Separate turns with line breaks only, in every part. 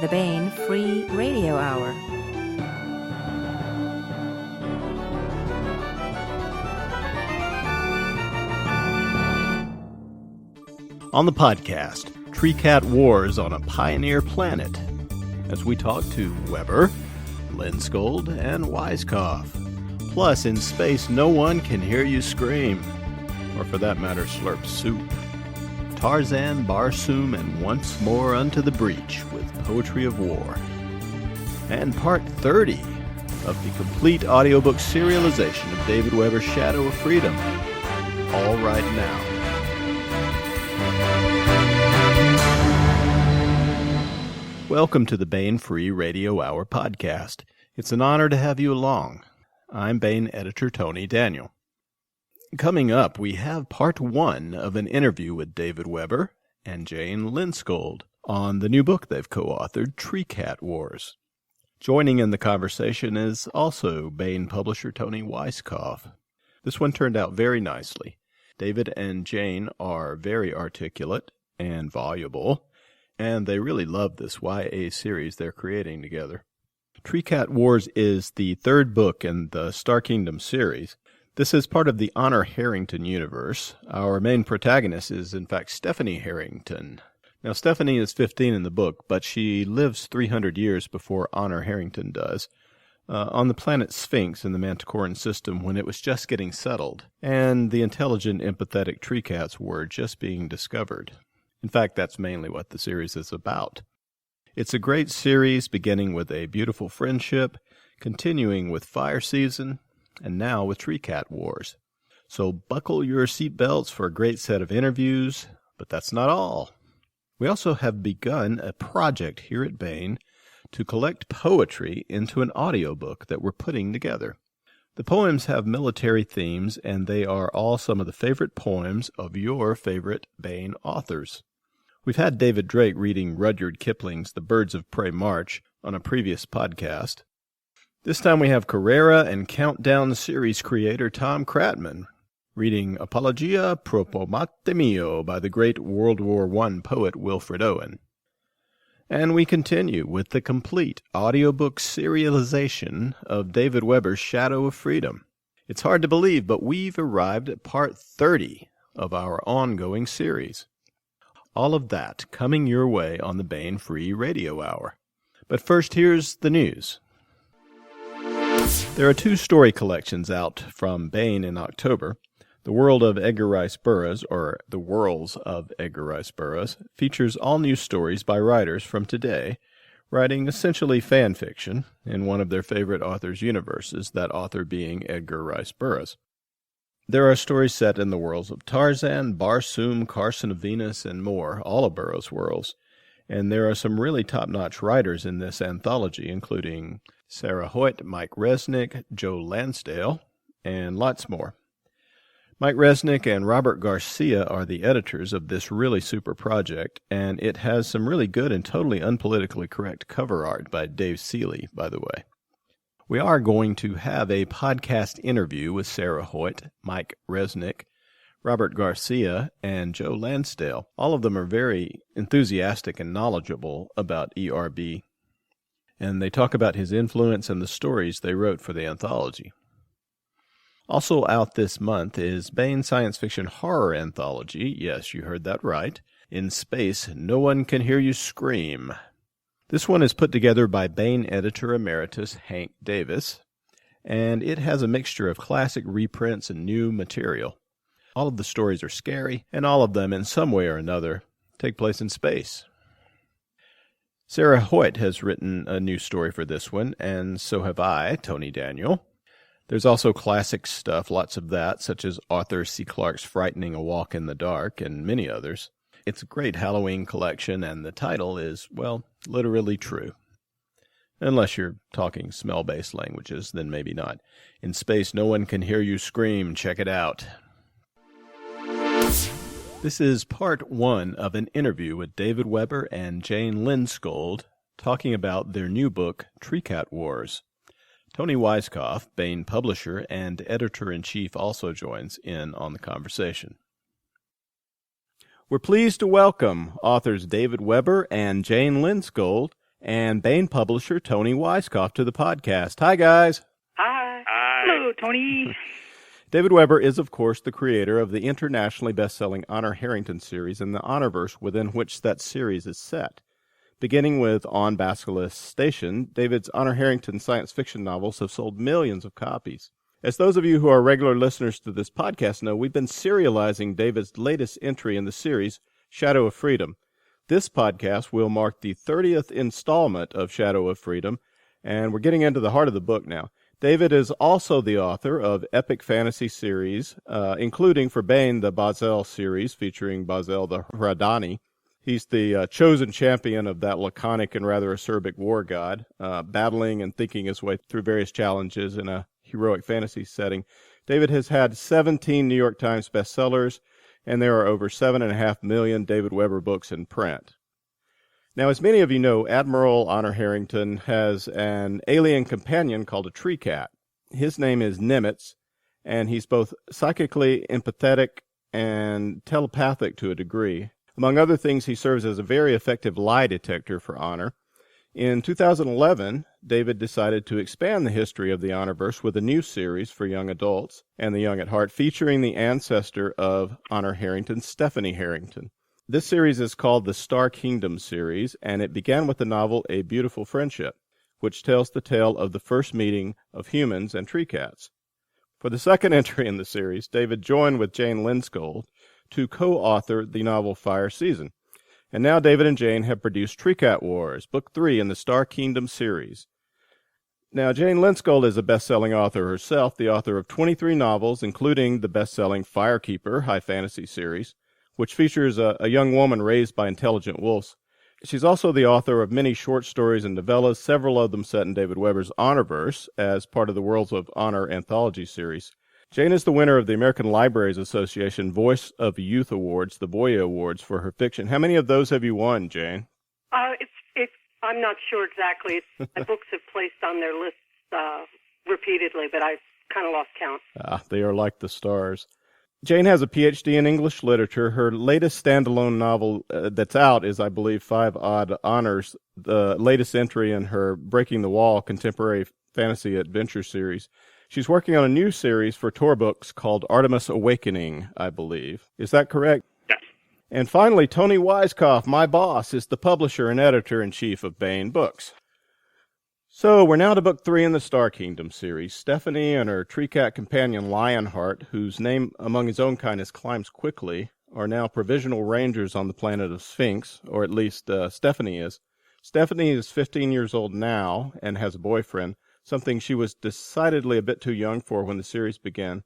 the Baen Free Radio Hour.
On the podcast, Treecat Wars on a Pioneer Planet, as we talk to Weber, Lindskold, and Weisskopf. Plus, in space, no one can hear you scream, or for that matter, slurp soup. Tarzan, Barsoom, and Once More Unto the Breach with Poetry of War. And part 30 of the complete audiobook serialization of David Weber's Shadow of Freedom. All right now. Welcome to the Baen Free Radio Hour podcast. It's an honor to have you along. I'm Baen editor Toni Daniel. Coming up, we have part 1 of an interview with David Weber and Jane Lindskold on the new book they've co-authored, Treecat Wars. Joining in the conversation is also Baen publisher Toni Weisskopf. This one turned out very nicely. David and Jane are very articulate and voluble, and they really love this YA series they're creating together. Treecat Wars is the third book in the Star Kingdom series. This is part of the Honor Harrington universe. Our main protagonist is, in fact, Stephanie Harrington. Now, Stephanie is 15 in the book, but she lives 300 years before Honor Harrington does, on the planet Sphinx in the Manticoran system when it was just getting settled, and the intelligent, empathetic Treecats were just being discovered. In fact, that's mainly what the series is about. It's a great series, beginning with a beautiful friendship, continuing with fire season, and now with Treecat Wars. So buckle your seatbelts for a great set of interviews, but that's not all. We also have begun a project here at Baen to collect poetry into an audiobook that we're putting together. The poems have military themes, and they are all some of the favorite poems of your favorite Baen authors. We've had David Drake reading Rudyard Kipling's The Birds of Prey March on a previous podcast. This time we have Carrera and Countdown series creator Tom Kratman reading Apologia Propomate Mio by the great World War I poet Wilfred Owen. And we continue with the complete audiobook serialization of David Weber's Shadow of Freedom. It's hard to believe, but we've arrived at part 30 of our ongoing series. All of that coming your way on the Baen Free Radio Hour. But first, here's the news. There are 2 story collections out from Baen in October. The World of Edgar Rice Burroughs, or The Worlds of Edgar Rice Burroughs, features all new stories by writers from today, writing essentially fan fiction in one of their favorite authors' universes, that author being Edgar Rice Burroughs. There are stories set in the worlds of Tarzan, Barsoom, Carson of Venus, and more, all of Burroughs' worlds. And there are some really top-notch writers in this anthology, including Sarah Hoyt, Mike Resnick, Joe Lansdale, and lots more. Mike Resnick and Robert Garcia are the editors of this really super project, and it has some really good and totally unpolitically correct cover art by Dave Seeley, by the way. We are going to have a podcast interview with Sarah Hoyt, Mike Resnick, Robert Garcia, and Joe Lansdale. All of them are very enthusiastic and knowledgeable about ERB, and they talk about his influence and the stories they wrote for the anthology. Also out this month is Baen's science fiction horror anthology, yes, you heard that right, In Space, No One Can Hear You Scream. This one is put together by Baen editor emeritus Hank Davis, and it has a mixture of classic reprints and new material. All of the stories are scary, and all of them, in some way or another, take place in space. Sarah Hoyt has written a new story for this one, and so have I, Toni Daniel. There's also classic stuff, lots of that, such as Arthur C. Clarke's Frightening a Walk in the Dark, and many others. It's a great Halloween collection, and the title is, well, literally true. Unless you're talking smell-based languages, then maybe not. In Space, No One Can Hear You Scream. Check it out. This is part 1 of an interview with David Weber and Jane Lindskold talking about their new book, Treecat Wars. Toni Weisskopf, Baen publisher and editor-in-chief, also joins in on the conversation. We're pleased to welcome authors David Weber and Jane Lindskold and Baen publisher Toni Weisskopf to the podcast. Hi, guys.
Hi.
Hi.
Hello, Tony.
David Weber is, of course, the creator of the internationally best-selling Honor Harrington series and the Honorverse within which that series is set. Beginning with On Basilisk Station, David's Honor Harrington science fiction novels have sold millions of copies. As those of you who are regular listeners to this podcast know, we've been serializing David's latest entry in the series, Shadow of Freedom. This podcast will mark the 30th installment of Shadow of Freedom, and we're getting into the heart of the book now. David is also the author of epic fantasy series, including for Baen the Bazel series featuring Bazel the Hradani. He's the chosen champion of that laconic and rather acerbic war god, battling and thinking his way through various challenges in a heroic fantasy setting. David has had 17 New York Times bestsellers, and there are over 7.5 million David Weber books in print. Now, as many of you know, Admiral Honor Harrington has an alien companion called a Treecat. His name is Nimitz, and he's both psychically empathetic and telepathic to a degree. Among other things, he serves as a very effective lie detector for Honor. In 2011, David decided to expand the history of the Honorverse with a new series for young adults and the young at heart, featuring the ancestor of Honor Harrington, Stephanie Harrington. This series is called the Star Kingdom series, and it began with the novel A Beautiful Friendship, which tells the tale of the first meeting of humans and tree cats. For the second entry in the series, David joined with Jane Lindskold to co-author the novel Fire Season. And now David and Jane have produced Treecat Wars, Book 3 in the Star Kingdom series. Now, Jane Lindskold is a best-selling author herself, the author of 23 novels, including the best-selling Firekeeper high fantasy series, which features a young woman raised by intelligent wolves. She's also the author of many short stories and novellas, several of them set in David Weber's Honorverse as part of the Worlds of Honor anthology series. Jane is the winner of the American Libraries Association Voice of Youth Awards, the Boyer Awards, for her fiction. How many of those have you won, Jane?
I'm not sure exactly. My books have placed on their lists repeatedly, but I've kind of lost count.
They are like the stars. Jane has a Ph.D. in English literature. Her latest standalone novel that's out is, I believe, 5 Odd Honors, the latest entry in her Breaking the Wall contemporary fantasy adventure series. She's working on a new series for Tor Books called Artemis Awakening, I believe. Is that correct?
Yes.
And finally, Toni Weisskopf, my boss, is the publisher and editor-in-chief of Baen Books. So we're now to Book 3 in the Star Kingdom series. Stephanie and her Treecat companion Lionheart, whose name among his own kind is Climbs Quickly, are now provisional rangers on the planet of Sphinx, or at least Stephanie is. Stephanie is 15 years old now and has a boyfriend, something she was decidedly a bit too young for when the series began.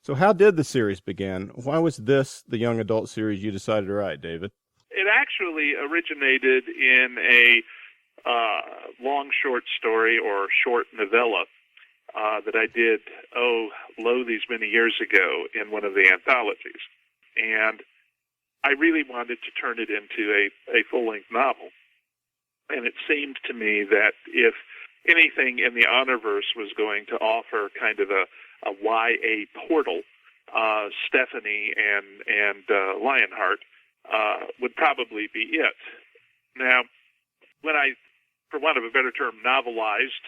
So how did the series begin? Why was this the young adult series you decided to write, David?
It actually originated in a long short story or short novella that I did, these many years ago in one of the anthologies. And I really wanted to turn it into a full-length novel. And it seemed to me that if anything in the Honorverse was going to offer kind of a YA portal, Stephanie and Lionheart would probably be it. Now, when I, for want of a better term, novelized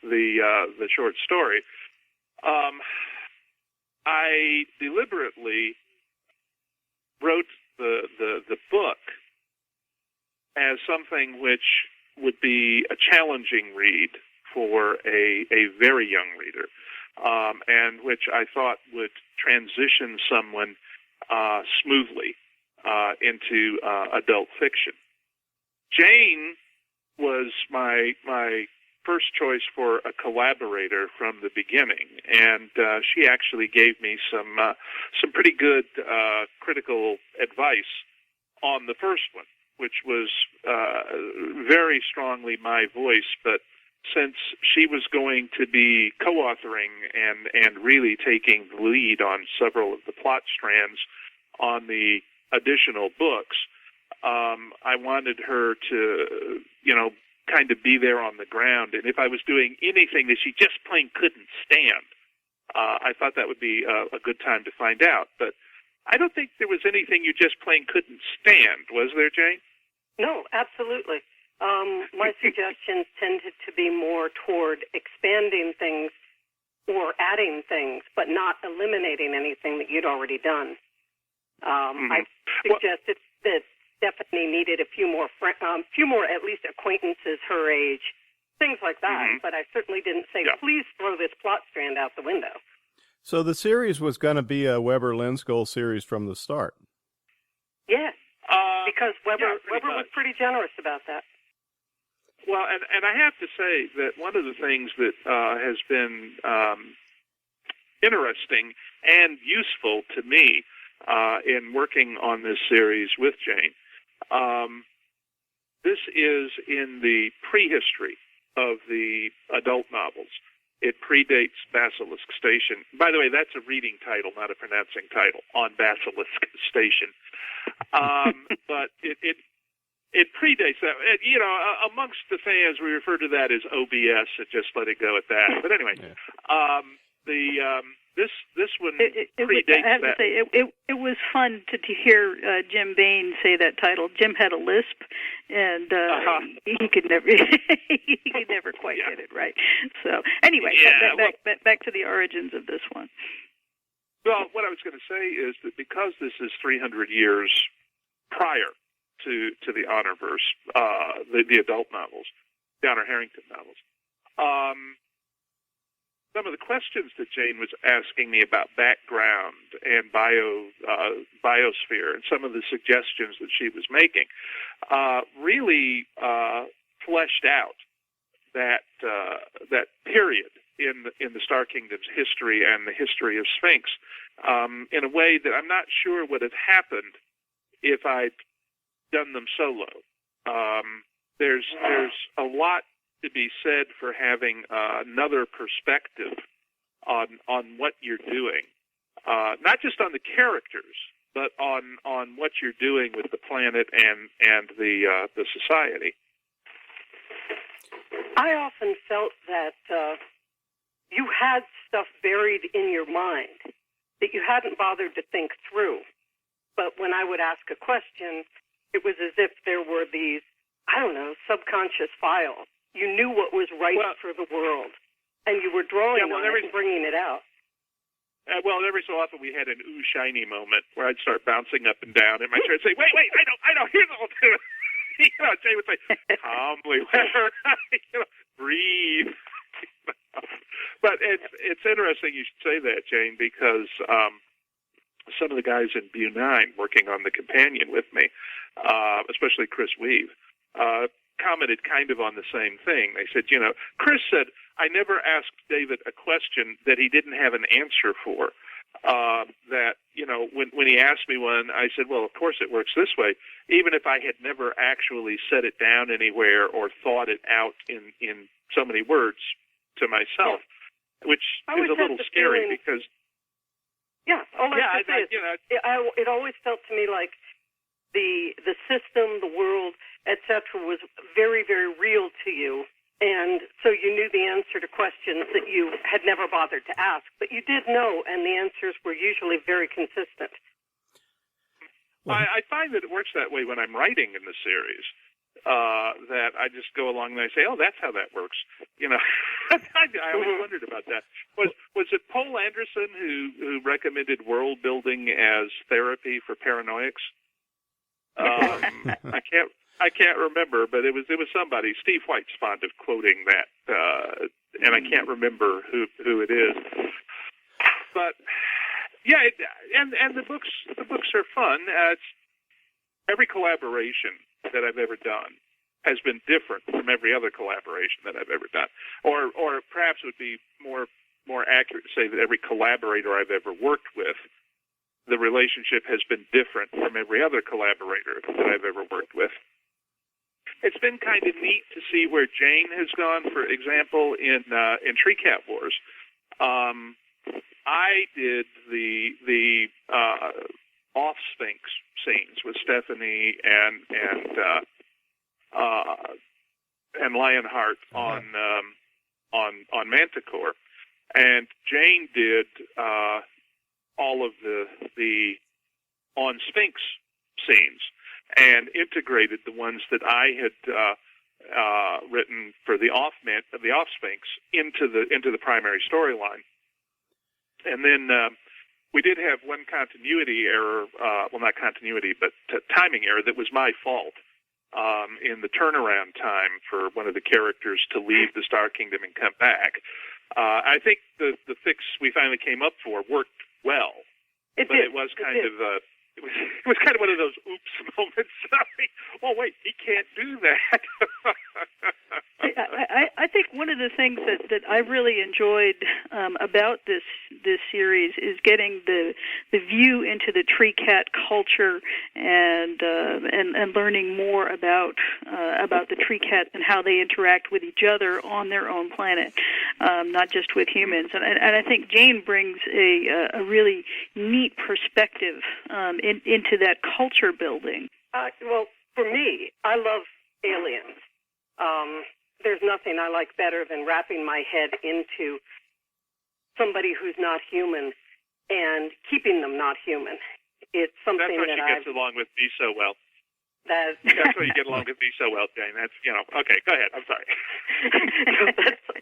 the short story, I deliberately wrote the book as something which would be a challenging read for a very young reader, and which I thought would transition someone smoothly into adult fiction. Jane was my first choice for a collaborator from the beginning, and she actually gave me some pretty good critical advice on the first one, which was very strongly my voice, but since she was going to be co-authoring and really taking the lead on several of the plot strands on the additional books, I wanted her to, kind of be there on the ground. And if I was doing anything that she just plain couldn't stand, I thought that would be a good time to find out. But I don't think there was anything you just plain couldn't stand, was there, Jane?
No, absolutely. My suggestions tended to be more toward expanding things or adding things, but not eliminating anything that you'd already done. I suggested that Stephanie needed a few more at least acquaintances her age, things like that. But I certainly didn't say, please throw this plot strand out the window.
So the series was going to be a Weber Lindskold series from the start.
Yes, because Weber was pretty generous about that.
Well, and I have to say that one of the things that has been interesting and useful to me in working on this series with Jane, this is in the prehistory of the adult novels. It predates Basilisk Station. By the way, that's a reading title, not a pronouncing title, On Basilisk Station. But it predates that. Amongst the fans, we refer to that as OBS and just let it go at that. But anyway, this one predates
I have
that.
to say, it was fun to hear Jim Baen say that title. Jim had a lisp, and he could never quite get it right. So anyway, back to the origins of this one.
Well, what I was going to say is that because this is 300 years prior to the Honorverse, the adult novels, the Honor Harrington novels, some of the questions that Jane was asking me about background and biosphere and some of the suggestions that she was making really fleshed out that period in the Star Kingdom's history and the history of Sphinx in a way that I'm not sure would have happened if I'd done them solo. There's a lot to be said for having another perspective on what you're doing, not just on the characters, but on what you're doing with the planet and the society.
I often felt that you had stuff buried in your mind that you hadn't bothered to think through. But when I would ask a question, it was as if there were these, subconscious files. You knew what was right for the world, and you were drawing on it and bringing it out.
Every so often we had an ooh shiny moment where I'd start bouncing up and down in my chair and say, wait, I know, here's the whole thing. Jay would say, calmly, breathe. But it's interesting you should say that, Jane, because some of the guys in Bu 9 working on the companion with me, especially Chris Weave, commented kind of on the same thing. They said, Chris said, I never asked David a question that he didn't have an answer for. When he asked me one, I said, well, of course it works this way, even if I had never actually set it down anywhere or thought it out in so many words to myself, which is a little scary because...
it always felt to me like the system, the world, etc., was very, very real to you. And so you knew the answer to questions that you had never bothered to ask. But you did know, and the answers were usually very consistent.
I find that it works that way when I'm writing in the series. That I just go along and I say, oh, that's how that works. I always wondered about that. Was it Poul Anderson who recommended world building as therapy for paranoics? I can't remember, but it was somebody. Steve White's fond of quoting that, and I can't remember who it is. But and the books are fun. Every collaboration that I've ever done has been different from every other collaboration that I've ever done, or perhaps it would be more accurate to say that every collaborator I've ever worked with, the relationship has been different from every other collaborator that I've ever worked with. It's been kind of neat to see where Jane has gone. For example, in Treecat Wars, I did the off Sphinx scenes with Stephanie and Lionheart on Manticore, and Jane did all of the on Sphinx scenes and integrated the ones that I had written for the Off-Sphinx into the primary storyline. And then we did have one continuity error, well, not continuity, but timing error that was my fault in the turnaround time for one of the characters to leave the Star Kingdom and come back. I think the fix we finally came up for worked well, it was kind of one of those oops moments. Oh wait, he can't do that.
I think one of the things that I really enjoyed about this series is getting the view into the Treecat culture and learning more about the Treecats and how they interact with each other on their own planet, not just with humans. And I think Jane brings a really neat perspective into that culture building.
Well, for me, I love aliens. There's nothing I like better than wrapping my head into somebody who's not human and keeping them not human. It's something
that she gets along with me so well. That's why you get along with me so well, Jane. That's, okay, go ahead. I'm sorry.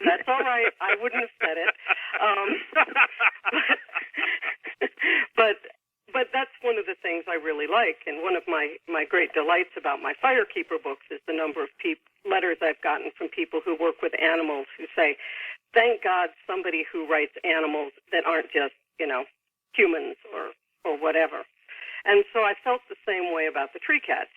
That's all right. I wouldn't have said it. But that's one of the things I really like, and one of my great delights about my Firekeeper books is the number of letters I've gotten from people who work with animals who say, thank God somebody who writes animals that aren't just, humans or whatever. And so I felt the same way about the Treecats.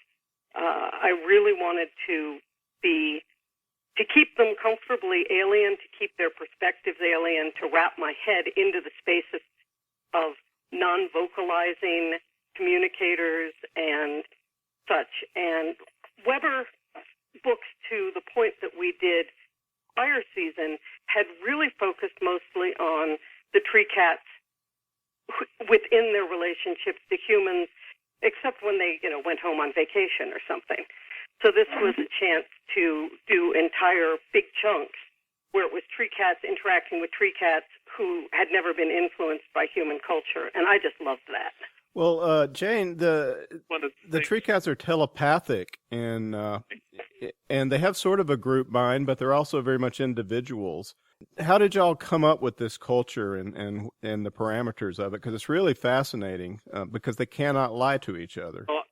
I really wanted to keep them comfortably alien, to keep their perspectives alien, to wrap my head into the space of non-vocalizing communicators and such. And Weber books, to the point that we did Fire Season, had really focused mostly on the Treecats within their relationships to humans, except when they, went home on vacation or something. So this was a chance to do entire big chunks where it was Treecats interacting with Treecats who had never been influenced by human culture, and I just loved that.
Well, Jane, the Treecats are telepathic, and they have sort of a group mind, but they're also very much individuals. How did y'all come up with this culture and the parameters of it? Because it's really fascinating, because they cannot lie to each other.
Well,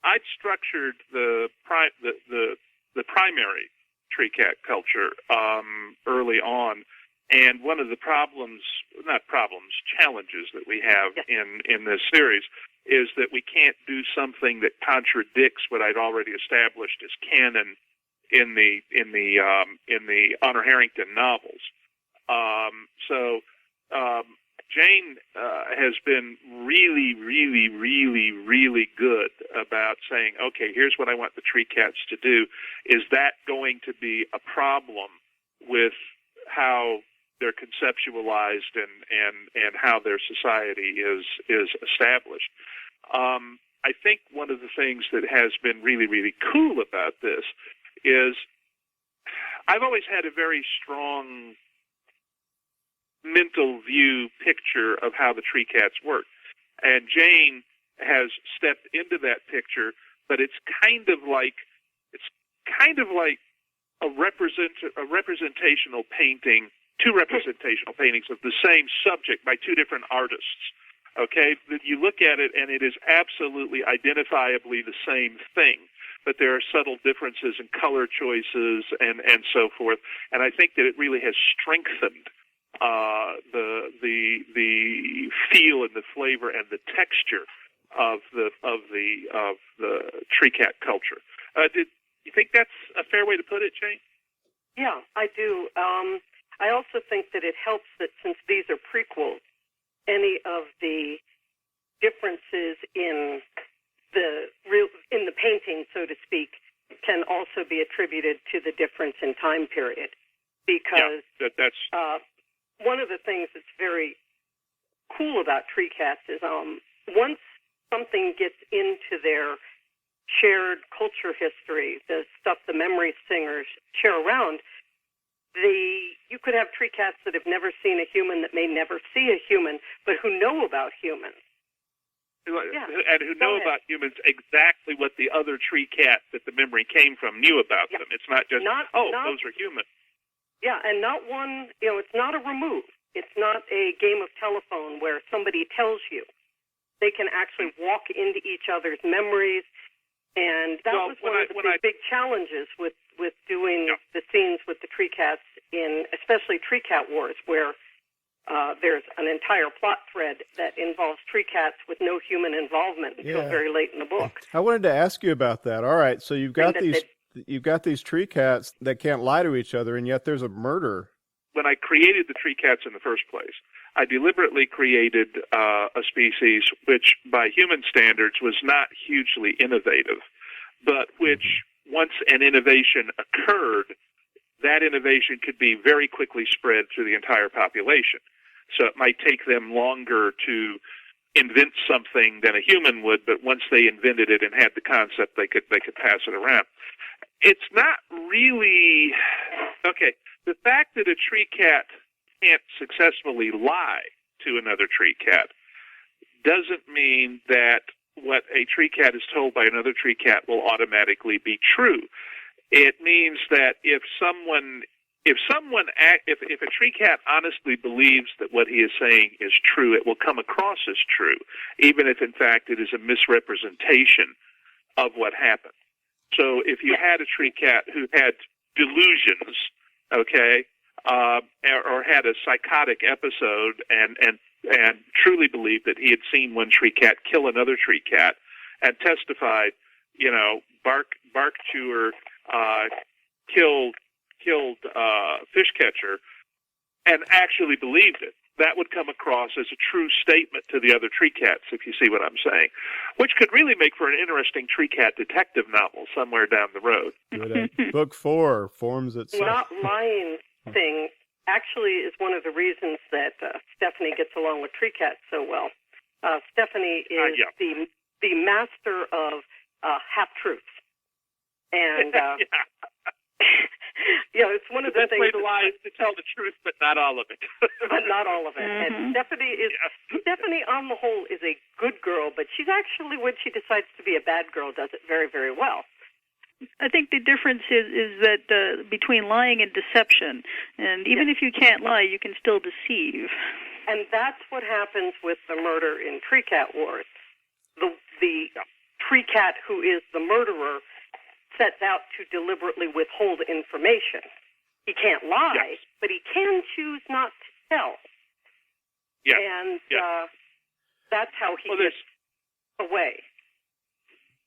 I structured the primary Treecat culture early on, and one of the challenges that we have in this series is that we can't do something that contradicts what I'd already established as canon in the Honor Harrington novels. So Jane has been really, really, really, really good about saying, okay, here's what I want the Treecats to do. Is that going to be a problem with how they're conceptualized and how their society is established? I think one of the things that has been really, really cool about this is I've always had a very strong mental view picture of how the Treecats work, and Jane has stepped into that picture, but it's kind of like a representational painting, two representational paintings of the same subject by two different artists. Okay, you look at it and it is absolutely identifiably the same thing, but there are subtle differences in color choices and so forth. And I think that it really has strengthened the feel and the flavor and the texture of the Treecat culture. Do you think that's a fair way to put it, Jane?
Yeah, I do. I also think that it helps that since these are prequels, any of the differences in the painting, so to speak, can also be attributed to the difference in time period. Because
that's
one of the things that's very cool about Treecats is once something gets into their shared culture history, the stuff the memory singers share around, you could have Treecats that have never seen a human, that may never see a human, but who know about humans.
and who know about humans exactly what the other tree cat that the memory came from knew about them. It's not just, those are human.
Yeah, and not one, it's not a remove. It's not a game of telephone where somebody tells you. They can actually walk into each other's memories, and that was one of the big challenges with doing the scenes with the tree cats in, especially Treecat Wars, where there's an entire plot thread that involves tree cats with no human involvement until very late in the book.
I wanted to ask you about that. All right, so you've got these tree cats that can't lie to each other, and yet there's a murder.
When I created the tree cats in the first place, I deliberately created a species which, by human standards, was not hugely innovative, but which, once an innovation occurred, that innovation could be very quickly spread through the entire population. So it might take them longer to invent something than a human would, but once they invented it and had the concept, they could pass it around. It's not really okay. The fact that a tree cat can't successfully lie to another tree cat doesn't mean that what a tree cat is told by another tree cat will automatically be true. It means that if a tree cat honestly believes that what he is saying is true, it will come across as true, even if in fact it is a misrepresentation of what happened. So if you had a tree cat who had delusions, or had a psychotic episode and truly believed that he had seen one tree cat kill another tree cat and testified, bark chewer killed fish catcher, and actually believed it, that would come across as a true statement to the other tree cats, if you see what I'm saying, which could really make for an interesting tree cat detective novel somewhere down the road.
Book 4 forms itself.
Not lying thing actually is one of the reasons that Stephanie gets along with tree cats so well. Stephanie is the master of half-truths. And it's one of the things.
The lie is to tell the truth, but not all of it.
But not all of it. And Stephanie, on the whole, is a good girl, but she's actually, when she decides to be a bad girl, does it very, very well.
I think the difference is that between lying and deception, and even if you can't lie, you can still deceive.
And that's what happens with the murder in Treecat Wars. The tree cat who is the murderer sets out to deliberately withhold information. He can't lie, but he can choose not to tell.
Yeah.
And that's how he gets away.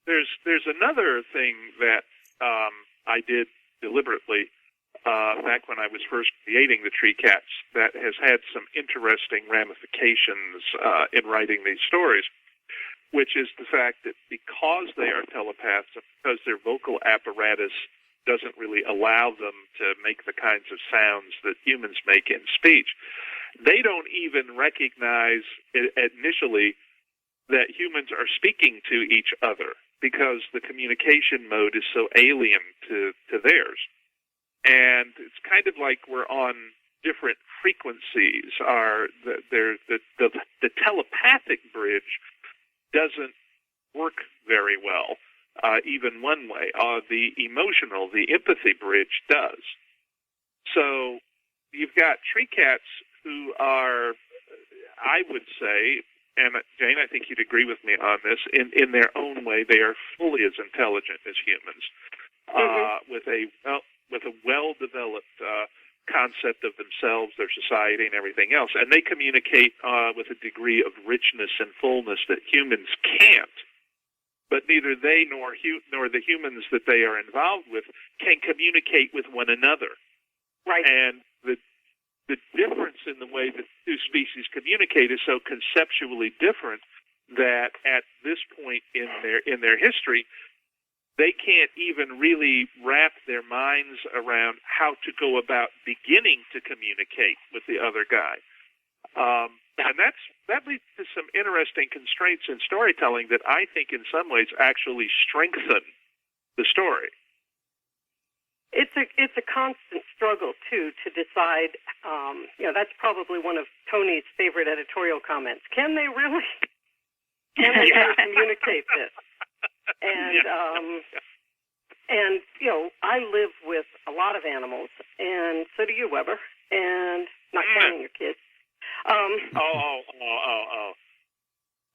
There's another thing that I did deliberately back when I was first creating the tree cats that has had some interesting ramifications in writing these stories, which is the fact that because they are telepaths and because their vocal apparatus doesn't really allow them to make the kinds of sounds that humans make in speech, they don't even recognize initially that humans are speaking to each other because the communication mode is so alien to theirs. And it's kind of like we're on different frequencies. The telepathic bridge doesn't work very well, even one way. The emotional, the empathy bridge does. So you've got tree cats who are, I would say, and Jane, I think you'd agree with me on this, in their own way, they are fully as intelligent as humans, with a well-developed concept of themselves, their society, and everything else. And they communicate with a degree of richness and fullness that humans can't. But neither they nor the humans that they are involved with can communicate with one another.
Right.
And the difference in the way that two species communicate is so conceptually different that at this point in their history, they can't even really wrap their minds around how to go about beginning to communicate with the other guy. And that leads to some interesting constraints in storytelling that I think in some ways actually strengthen the story.
It's a constant struggle, too, to decide, that's probably one of Toni's favorite editorial comments. Can they really can we communicate this? And and you know, I live with a lot of animals, and so do you, Weber, and not counting your kids.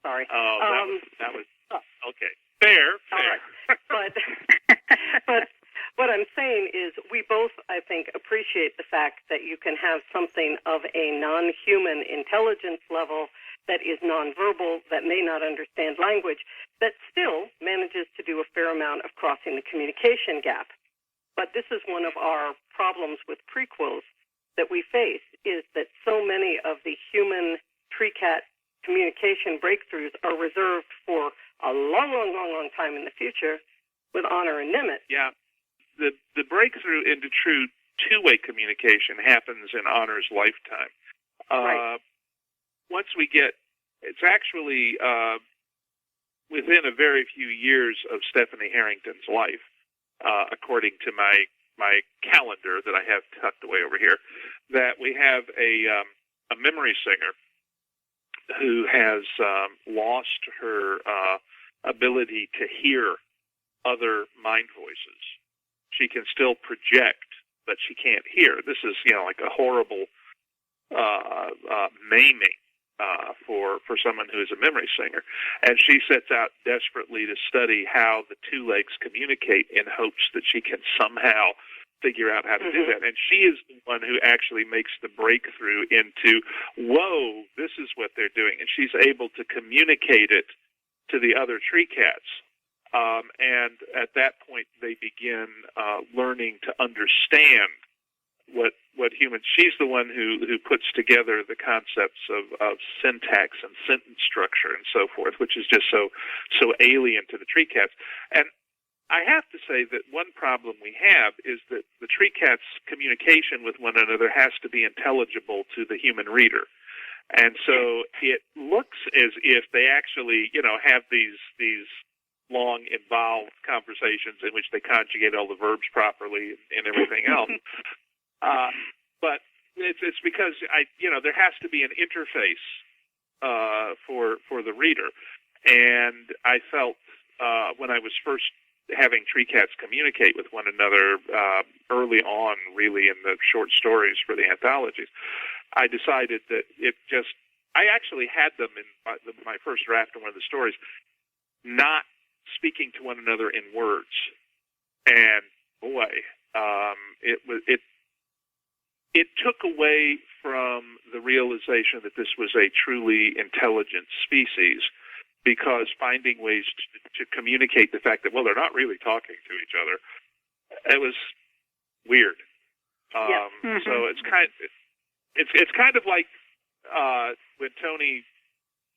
Sorry.
That was okay. Fair.
All right. But what I'm saying is we both, I think, appreciate the fact that you can have something of a non-human intelligence level that is nonverbal, that may not understand language, that still manages to do a fair amount of crossing the communication gap. But this is one of our problems with prequels that we face, is that so many of the human Treecat communication breakthroughs are reserved for a long time in the future with Honor and Nimitz.
Yeah. The breakthrough into true two-way communication happens in Honor's lifetime.
Right.
Once we get, it's actually within a very few years of Stephanie Harrington's life, according to my calendar that I have tucked away over here, that we have a memory singer who has lost her ability to hear other mind voices. She can still project, but she can't hear. This is, like a horrible maiming for someone who is a memory singer. And she sets out desperately to study how the two legs communicate in hopes that she can somehow figure out how to do that. And she is the one who actually makes the breakthrough into, whoa, this is what they're doing. And she's able to communicate it to the other Treecats. And at that point, they begin learning to understand what humans. She's the one who puts together the concepts of syntax and sentence structure and so forth, which is just so alien to the Treecats. And I have to say that one problem we have is that the Treecats' communication with one another has to be intelligible to the human reader. And so it looks as if they actually, have these long, involved conversations in which they conjugate all the verbs properly and everything else. But it's because there has to be an interface for the reader. And I felt when I was first having Treecats communicate with one another early on, really, in the short stories for the anthologies, I decided that I actually had them in my first draft of one of the stories, not speaking to one another in words. And boy, it took away from the realization that this was a truly intelligent species, because finding ways to communicate the fact that, well, they're not really talking to each other, it was weird. So it's kind of like when Toni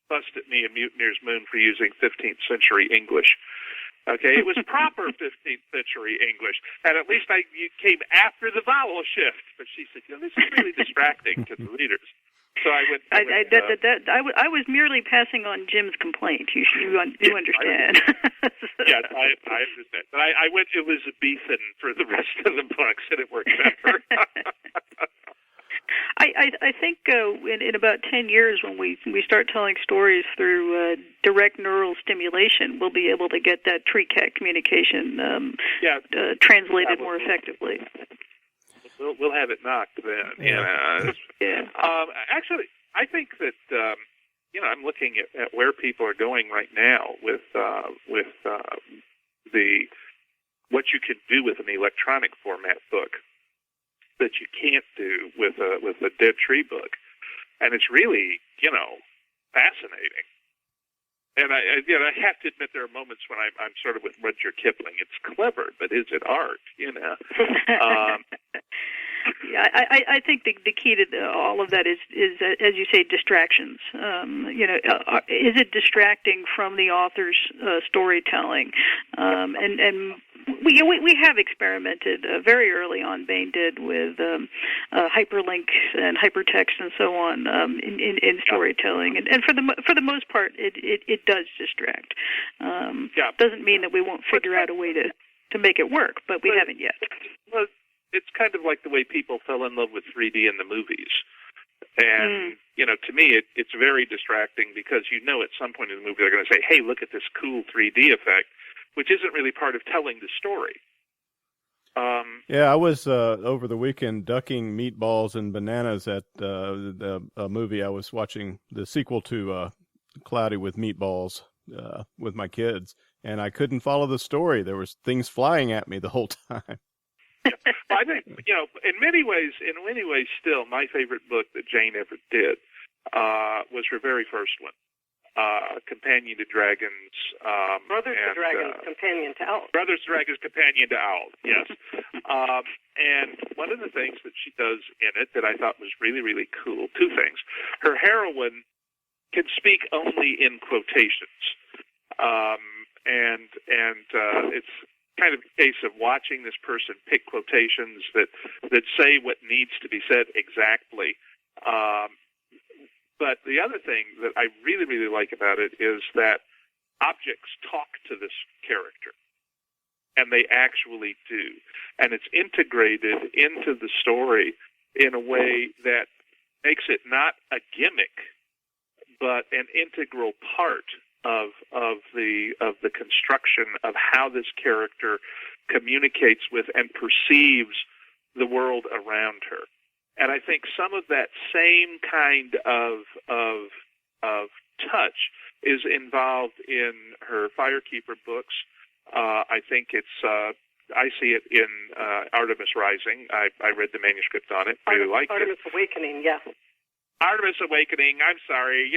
fussed at me in Mutineer's Moon for using 15th century English. Okay, it was proper 15th century English, and at least you came after the vowel shift. But she said, this is really distracting to the readers. So I went.
I was merely passing on Jim's complaint. You understand?
Yes, I understand. But I went Elizabethan for the rest of the books, and it worked better.
I think in about 10 years, when we start telling stories through direct neural stimulation, we'll be able to get that Treecat communication translated more effectively.
We'll have it knocked then. Yeah. Actually, I think that I'm looking at where people are going right now with what you can do with an electronic format book that you can't do with a dead tree book, and it's really fascinating. And I have to admit, there are moments when I'm sort of with Rudyard Kipling. It's clever, but is it art?
Yeah, I think the key to all of that is as you say, distractions. Is it distracting from the author's storytelling? And we have experimented very early on. Baen did with hyperlinks and hypertext and so on in storytelling, and for the most part, it does distract. Doesn't mean that we won't figure out a way to make it work, but we haven't yet.
Well, it's kind of like the way people fell in love with 3D in the movies. And, to me, it's very distracting because at some point in the movie they're going to say, hey, look at this cool 3D effect, which isn't really part of telling the story.
I was over the weekend ducking meatballs and bananas at a movie. I was watching the sequel to Cloudy with Meatballs with my kids, and I couldn't follow the story. There was things flying at me the whole time.
Well, I think, in many ways, still, my favorite book that Jane ever did was her very first one, Companion to Dragons.
Brothers to Dragons, Companion to Owls.
Brothers to Dragons, Companion to Owls, yes. And one of the things that she does in it that I thought was really, really cool, two things. Her heroine can speak only in quotations. And it's kind of a case of watching this person pick quotations that say what needs to be said exactly. But the other thing that I really, really like about it is that objects talk to this character, and they actually do. And it's integrated into the story in a way that makes it not a gimmick, but an integral part of the construction of how this character communicates with and perceives the world around her. And I think some of that same kind of touch is involved in her Firekeeper books. I think I see it in Artemis Rising. I read the manuscript on it. Really liked it.
Artemis Awakening, yeah.
Artemis Awakening. I'm sorry.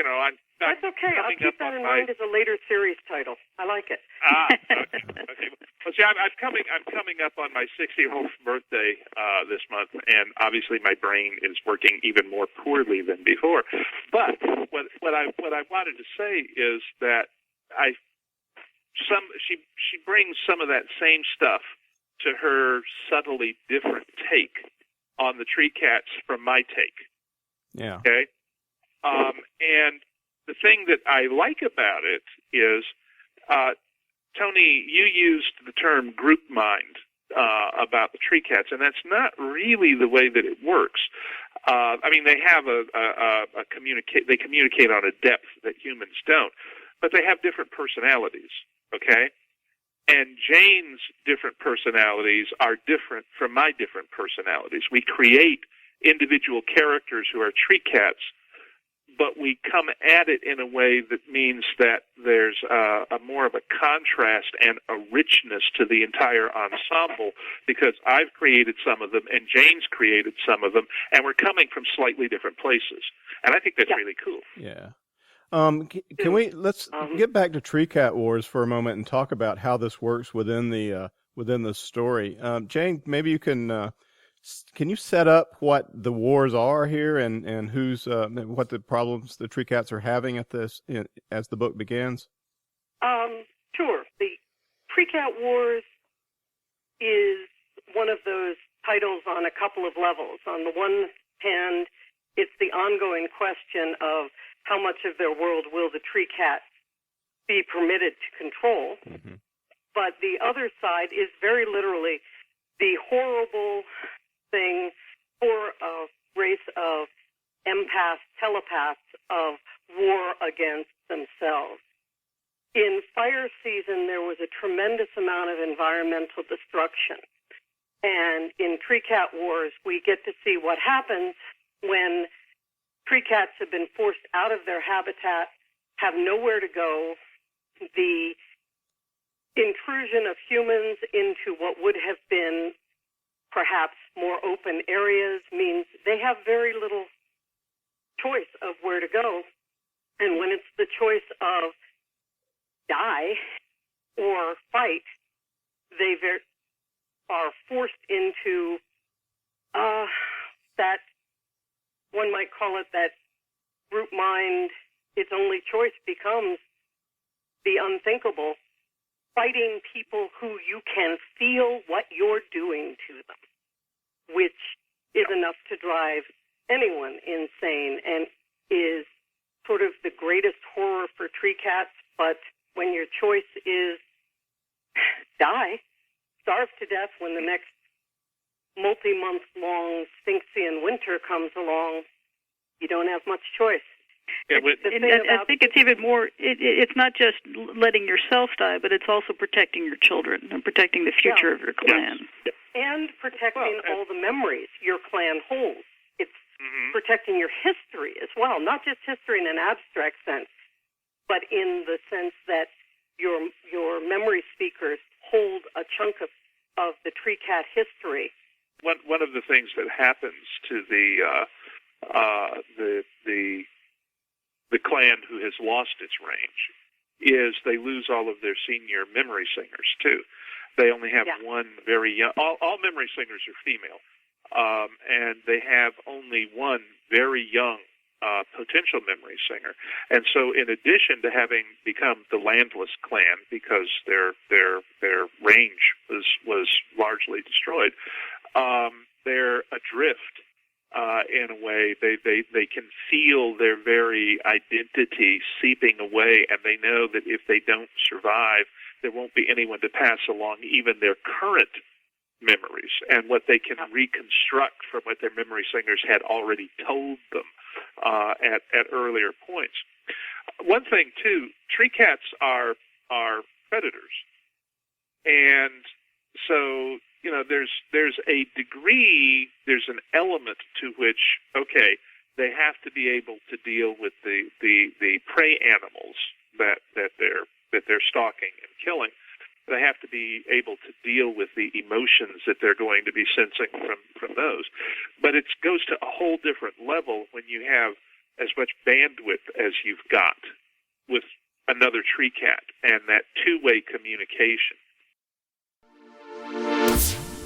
That's okay. I'll keep that in mind as a later series title. I like it.
Okay. Well, see, I'm coming up on my 60th birthday this month, and obviously my brain is working even more poorly than before. But what I wanted to say is that she brings some of that same stuff to her subtly different take on the Treecats from my take.
Yeah.
Okay. And the thing that I like about it is, Toni, you used the term group mind about the Treecats, and that's not really the way that it works. They have they communicate on a depth that humans don't, but they have different personalities. Okay. And Jane's different personalities are different from my different personalities. We create individual characters who are Treecats, but we come at it in a way that means that there's a more of a contrast and a richness to the entire ensemble, because I've created some of them and Jane's created some of them, and we're coming from slightly different places. And I think that's really cool.
Yeah. Let's get back to Treecat Wars for a moment and talk about how this works within the story. Jane, maybe you can you set up what the wars are here and who's what the problems the Treecats are having at this as the book begins?
Sure. The Treecat Wars is one of those titles on a couple of levels. On the one hand, it's the ongoing question of how much of their world will the Treecats be permitted to control. Mm-hmm. But the other side is very literally the horrible thing for a race of empaths, telepaths, of war against themselves. In fire season, there was a tremendous amount of environmental destruction. And in Treecat Wars, we get to see what happens when Treecats have been forced out of their habitat, have nowhere to go. The intrusion of humans into what would have been perhaps more open areas means they have very little choice of where to go. And when it's the choice of die or fight, they are forced into that, one might call it that group mind. Its only choice becomes the unthinkable, fighting people who you can feel what you're doing to them, which is enough to drive anyone insane and is sort of the greatest horror for Treecats. But when your choice is die, starve to death when the next multi-month-long Sphinxian winter comes along, You don't have much choice.
Yeah,
I think it's even more, it's not just letting yourself die, but it's also protecting your children and protecting the future of your clan.
Yes.
And protecting all the memories your clan holds. It's protecting your history as well, not just history in an abstract sense, but in the sense that your memory speakers hold a chunk of the Treecat history.
One of the things that happens to the clan who has lost its range is they lose all of their senior memory singers too. They only have one very young. All memory singers are female, and they have only one very young potential memory singer. And so, in addition to having become the landless clan because their range was largely destroyed, they're adrift. In a way, they can feel their very identity seeping away, and they know that if they don't survive, there won't be anyone to pass along even their current memories and what they can reconstruct from what their memory singers had already told them at earlier points. One thing, too, Treecats are predators, and so there's a degree, there's an element to which, okay, they have to be able to deal with the prey animals that they're stalking and killing. They have to be able to deal with the emotions that they're going to be sensing from those. But it goes to a whole different level when you have as much bandwidth as you've got with another Treecat and that two-way communication.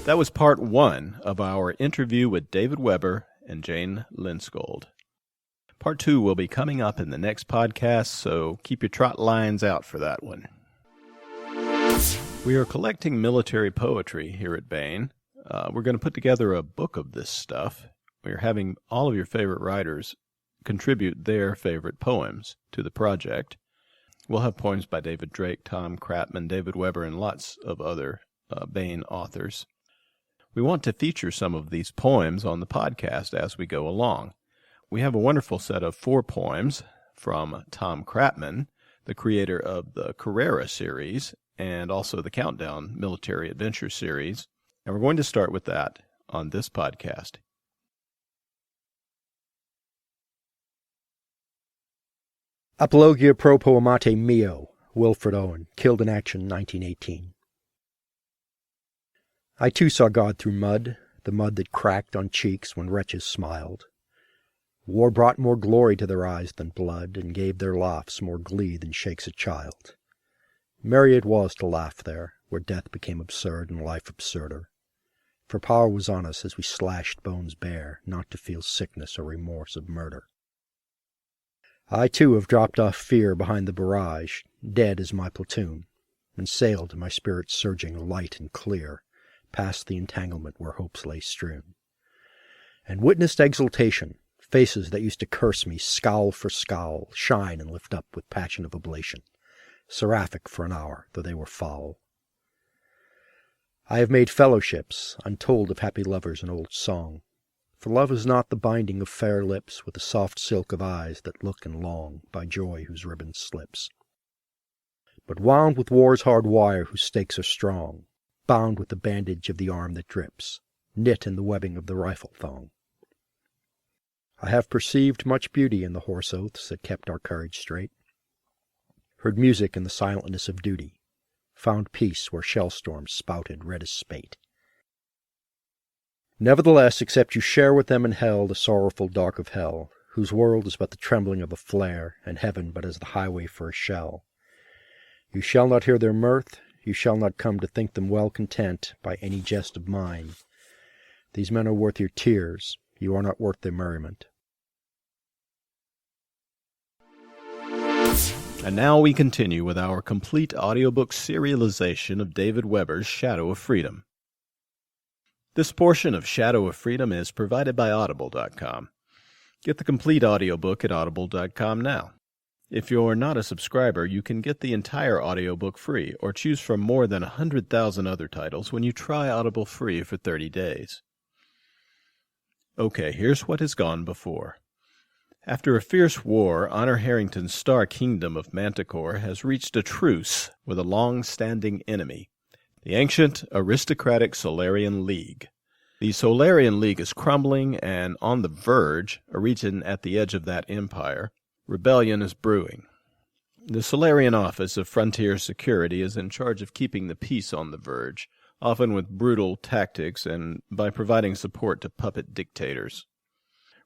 That was part 1 of our interview with David Weber and Jane Lindskold. Part 2 will be coming up in the next podcast, so keep your trot lines out for that one. We are collecting military poetry here at Baen. We're going to put together a book of this stuff. We're having all of your favorite writers contribute their favorite poems to the project. We'll have poems by David Drake, Tom Kratman, David Weber, and lots of other Baen authors. We want to feature some of these poems on the podcast as we go along. We have a wonderful set of 4 poems from Tom Kratman, the creator of the Carrera series and also the Countdown Military Adventure series, and we're going to start with that on this podcast.
Apologia pro poemate mio, Wilfred Owen, killed in action 1918. I too saw God through mud, the mud that cracked on cheeks when wretches smiled. War brought more glory to their eyes than blood, and gave their laughs more glee than shakes a child. Merry it was to laugh there, where death became absurd and life absurder. For power was on us as we slashed bones bare, not to feel sickness or remorse of murder. I too have dropped off fear behind the barrage, dead as my platoon, and sailed, my spirit surging light and clear, past the entanglement where hopes lay strewn, and witnessed exultation, faces that used to curse me scowl for scowl, shine and lift up with passion of oblation, seraphic for an hour, though they were foul. I have made fellowships, untold of happy lovers in old song, for love is not the binding of fair lips with the soft silk of eyes that look and long by joy whose ribbon slips, but wound with war's hard wire whose stakes are strong, bound with the bandage of the arm that drips, knit in the webbing of the rifle thong. I have perceived much beauty in the horse oaths that kept our courage straight, heard music in the silentness of duty, found peace where shell storms spouted red as spate. Nevertheless, except you share with them in hell the sorrowful dark of hell, whose world is but the trembling of a flare, and heaven but as the highway for a shell, you shall not hear their mirth, you shall not come to think them well content by any jest of mine. These men are worth your tears, you are not worth their merriment.
And now we continue with our complete audiobook serialization of David Weber's Shadow of Freedom. This portion of Shadow of Freedom is provided by Audible.com. Get the complete audiobook at Audible.com now. If you're not a subscriber, you can get the entire audiobook free or choose from more than 100,000 other titles when you try Audible free for 30 days. Okay, here's what has gone before. After a fierce war, Honor Harrington's star kingdom of Manticore has reached a truce with a long-standing enemy, the ancient aristocratic Solarian League. The Solarian League is crumbling, and on the verge, a region at the edge of that empire, rebellion is brewing. The Solarian Office of Frontier Security is in charge of keeping the peace on the verge, often with brutal tactics and by providing support to puppet dictators.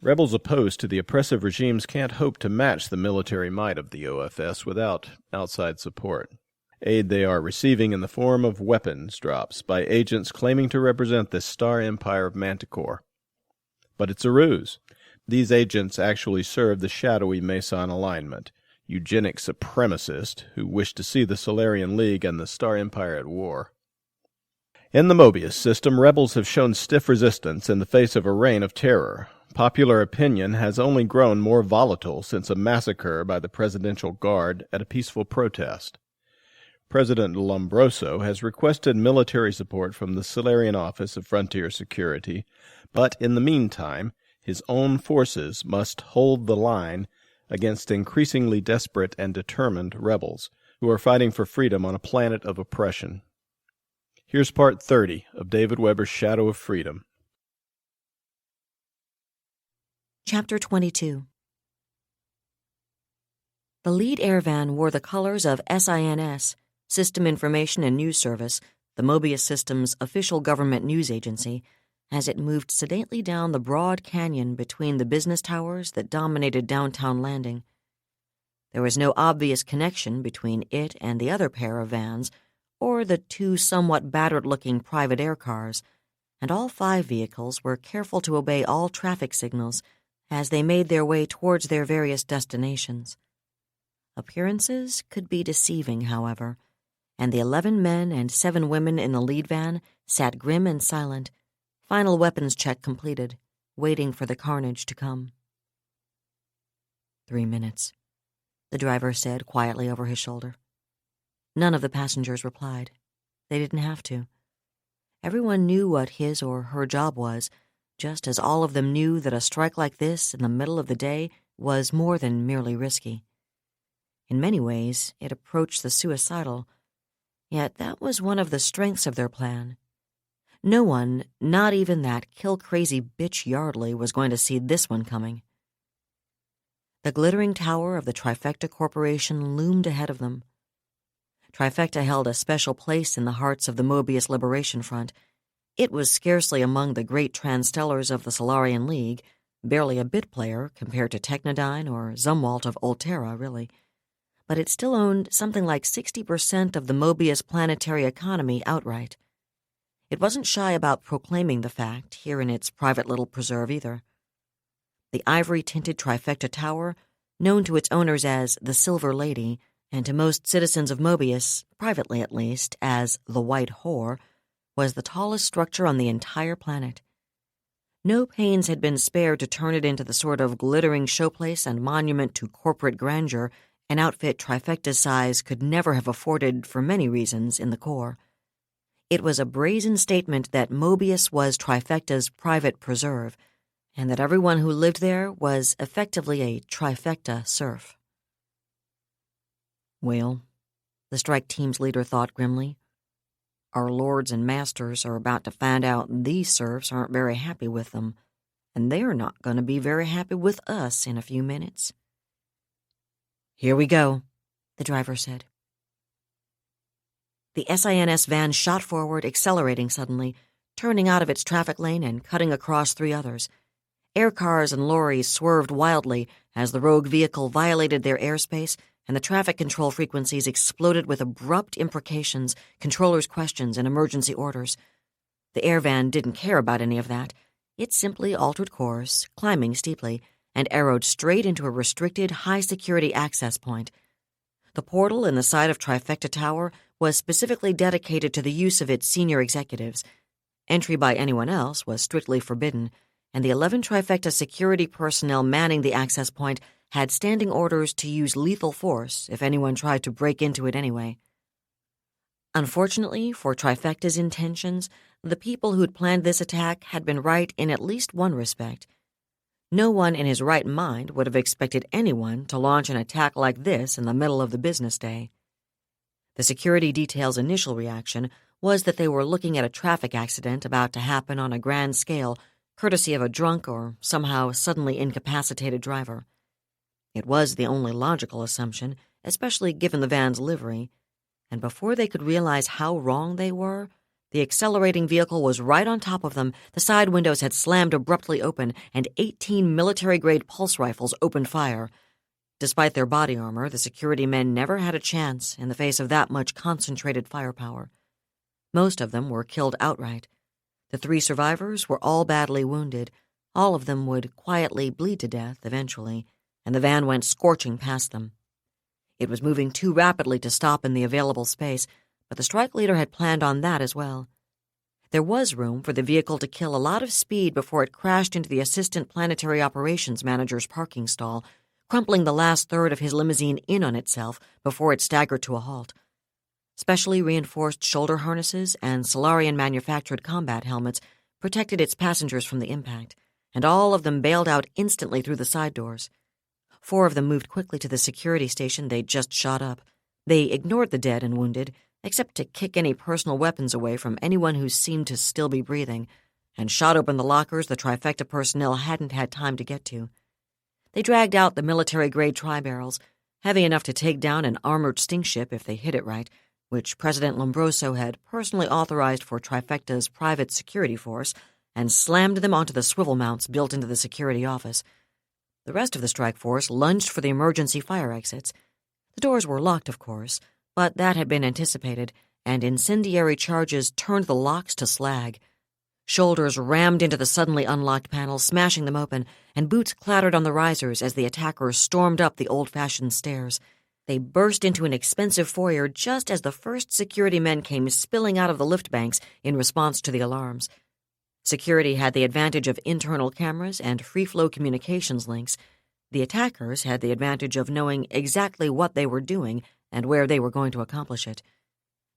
Rebels opposed to the oppressive regimes can't hope to match the military might of the OFS without outside support. Aid they are receiving in the form of weapons drops by agents claiming to represent the star empire of Manticore. But it's a ruse. These agents actually serve the shadowy Meson alignment, eugenic supremacists who wish to see the Solarian League and the Star Empire at war. In the Mobius system, rebels have shown stiff resistance in the face of a reign of terror. Popular opinion has only grown more volatile since a massacre by the Presidential Guard at a peaceful protest. President Lombroso has requested military support from the Solarian Office of Frontier Security, but in the meantime, his own forces must hold the line against increasingly desperate and determined rebels who are fighting for freedom on a planet of oppression. Here's part 30 of David Weber's Shadow of Freedom.
Chapter 22. The lead airvan wore the colors of SINS, System Information and News Service, the Mobius system's official government news agency, as it moved sedately down the broad canyon between the business towers that dominated downtown Landing. There was no obvious connection between it and the other pair of vans, or the two somewhat battered-looking private air cars, and all 5 vehicles were careful to obey all traffic signals as they made their way towards their various destinations. Appearances could be deceiving, however, and the 11 men and 7 women in the lead van sat grim and silent, final weapons check completed, waiting for the carnage to come. 3 minutes, the driver said quietly over his shoulder. None of the passengers replied. They didn't have to. Everyone knew what his or her job was, just as all of them knew that a strike like this in the middle of the day was more than merely risky. In many ways, it approached the suicidal, yet that was one of the strengths of their plan. No one, not even that kill-crazy bitch Yardley, was going to see this one coming. The glittering tower of the Trifecta Corporation loomed ahead of them. Trifecta held a special place in the hearts of the Mobius Liberation Front. It was scarcely among the great transstellars of the Solarian League, barely a bit player compared to Technodyne or Zumwalt of Ultera, really. But it still owned something like 60% of the Mobius planetary economy outright. It wasn't shy about proclaiming the fact here in its private little preserve either. The ivory-tinted Trifecta Tower, known to its owners as the Silver Lady, and to most citizens of Mobius, privately at least, as the White Whore, was the tallest structure on the entire planet. No pains had been spared to turn it into the sort of glittering showplace and monument to corporate grandeur an outfit Trifecta's size could never have afforded for many reasons in the core. It was a brazen statement that Mobius was Trifecta's private preserve, and that everyone who lived there was effectively a Trifecta serf. Well, the strike team's leader thought grimly, our lords and masters are about to find out these serfs aren't very happy with them, and they're not going to be very happy with us in a few minutes. Here we go, the driver said. The SINS van shot forward, accelerating suddenly, turning out of its traffic lane and cutting across 3 others. Air cars and lorries swerved wildly as the rogue vehicle violated their airspace, and the traffic control frequencies exploded with abrupt imprecations, controllers' questions, and emergency orders. The air van didn't care about any of that. It simply altered course, climbing steeply, and arrowed straight into a restricted, high-security access point. The portal in the side of Trifecta Tower was specifically dedicated to the use of its senior executives. Entry by anyone else was strictly forbidden, and the 11 Trifecta security personnel manning the access point had standing orders to use lethal force if anyone tried to break into it anyway. Unfortunately for Trifecta's intentions, the people who'd planned this attack had been right in at least one respect. No one in his right mind would have expected anyone to launch an attack like this in the middle of the business day. The security detail's initial reaction was that they were looking at a traffic accident about to happen on a grand scale, courtesy of a drunk or somehow suddenly incapacitated driver. It was the only logical assumption, especially given the van's livery, and before they could realize how wrong they were, the accelerating vehicle was right on top of them, the side windows had slammed abruptly open, and 18 military-grade pulse rifles opened fire. Despite their body armor, the security men never had a chance in the face of that much concentrated firepower. Most of them were killed outright. The 3 survivors were all badly wounded. All of them would quietly bleed to death eventually, and the van went scorching past them. It was moving too rapidly to stop in the available space, but the strike leader had planned on that as well. There was room for the vehicle to kill a lot of speed before it crashed into the assistant planetary operations manager's parking stall, crumpling the last third of his limousine in on itself before it staggered to a halt. Specially reinforced shoulder harnesses and Solarian-manufactured combat helmets protected its passengers from the impact, and all of them bailed out instantly through the side doors. 4 of them moved quickly to the security station they'd just shot up. They ignored the dead and wounded, except to kick any personal weapons away from anyone who seemed to still be breathing, and shot open the lockers the Trifecta personnel hadn't had time to get to. They dragged out the military-grade tri-barrels, heavy enough to take down an armored sting ship if they hit it right, which President Lombroso had personally authorized for Trifecta's private security force, and slammed them onto the swivel mounts built into the security office. The rest of the strike force lunged for the emergency fire exits. The doors were locked, of course, but that had been anticipated, and incendiary charges turned the locks to slag. Shoulders rammed into the suddenly unlocked panels, smashing them open, and boots clattered on the risers as the attackers stormed up the old-fashioned stairs. They burst into an expensive foyer just as the first security men came spilling out of the lift banks in response to the alarms. Security had the advantage of internal cameras and free-flow communications links. The attackers had the advantage of knowing exactly what they were doing and where they were going to accomplish it.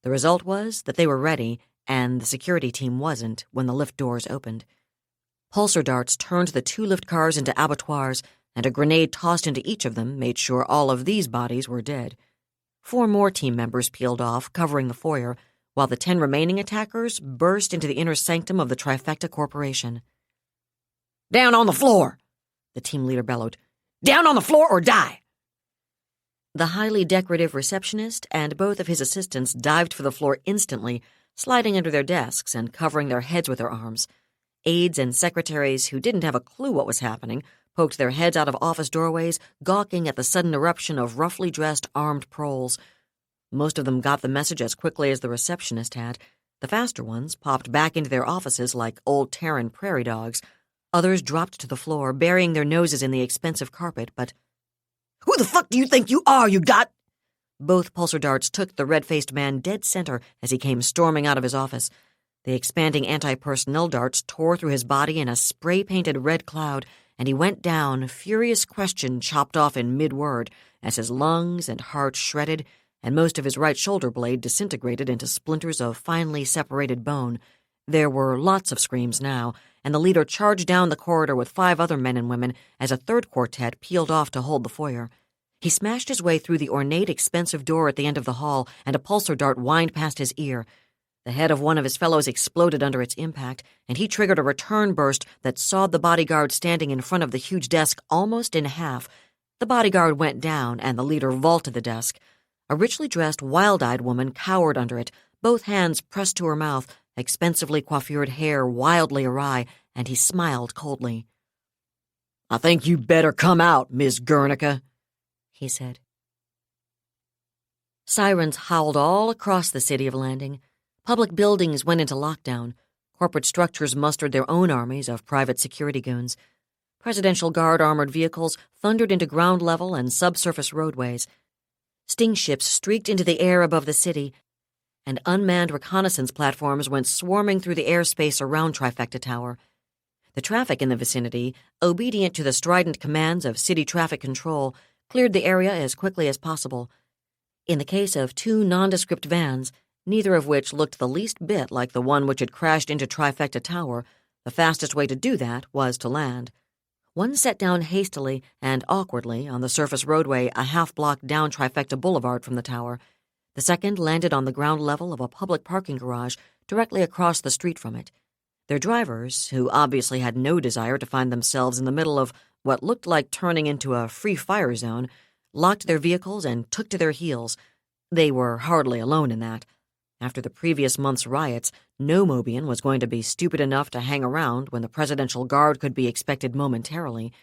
The result was that they were ready, and the security team wasn't when the lift doors opened. Pulsar darts turned the 2 lift cars into abattoirs, and a grenade tossed into each of them made sure all of these bodies were dead. 4 more team members peeled off, covering the foyer, while the 10 remaining attackers burst into the inner sanctum of the Trifecta Corporation. "Down on the floor!" the team leader bellowed. "Down on the floor or die!" The highly decorative receptionist and both of his assistants dived for the floor instantly, sliding under their desks and covering their heads with their arms. Aides and secretaries who didn't have a clue what was happening poked their heads out of office doorways, gawking at the sudden eruption of roughly dressed armed proles. Most of them got the message as quickly as the receptionist had. The faster ones popped back into their offices like old Terran prairie dogs. Others dropped to the floor, burying their noses in the expensive carpet, but... "Who the fuck do you think you are, you got—" Both pulsar darts took the red-faced man dead center as he came storming out of his office. The expanding anti-personnel darts tore through his body in a spray-painted red cloud, and he went down, furious question chopped off in mid-word, as his lungs and heart shredded, and most of his right shoulder blade disintegrated into splinters of finely separated bone. There were lots of screams now, and the leader charged down the corridor with 5 other men and women as a third quartet peeled off to hold the foyer. He smashed his way through the ornate, expensive door at the end of the hall, and a pulsar dart whined past his ear. The head of one of his fellows exploded under its impact, and he triggered a return burst that sawed the bodyguard standing in front of the huge desk almost in half. The bodyguard went down, and the leader vaulted the desk. A richly dressed, wild-eyed woman cowered under it, both hands pressed to her mouth, expensively coiffured hair wildly awry, and he smiled coldly. "I think you better come out, Miss Guernica," he said. Sirens howled all across the city of Landing. Public buildings went into lockdown. Corporate structures mustered their own armies of private security goons. Presidential Guard armored vehicles thundered into ground-level and subsurface roadways. Sting ships streaked into the air above the city, and unmanned reconnaissance platforms went swarming through the airspace around Trifecta Tower. The traffic in the vicinity, obedient to the strident commands of city traffic control, cleared the area as quickly as possible. In the case of 2 nondescript vans, neither of which looked the least bit like the one which had crashed into Trifecta Tower, the fastest way to do that was to land. One set down hastily and awkwardly on the surface roadway a half-block down Trifecta Boulevard from the tower. The second landed on the ground level of a public parking garage directly across the street from it. Their drivers, who obviously had no desire to find themselves in the middle of what looked like turning into a free fire zone, locked their vehicles and took to their heels. They were hardly alone in that. After the previous month's riots, no Mobian was going to be stupid enough to hang around when the Presidential Guard could be expected momentarily.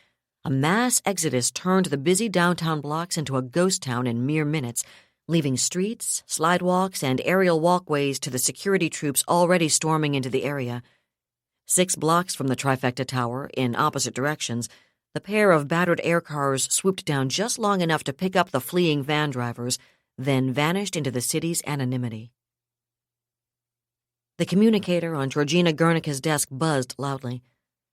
A mass exodus turned the busy downtown blocks into a ghost town in mere minutes, leaving streets, slidewalks, and aerial walkways to the security troops already storming into the area. 6 blocks from the Trifecta Tower, in opposite directions, the pair of battered air cars swooped down just long enough to pick up the fleeing van drivers, then vanished into the city's anonymity. The communicator on Georgina Guernica's desk buzzed loudly.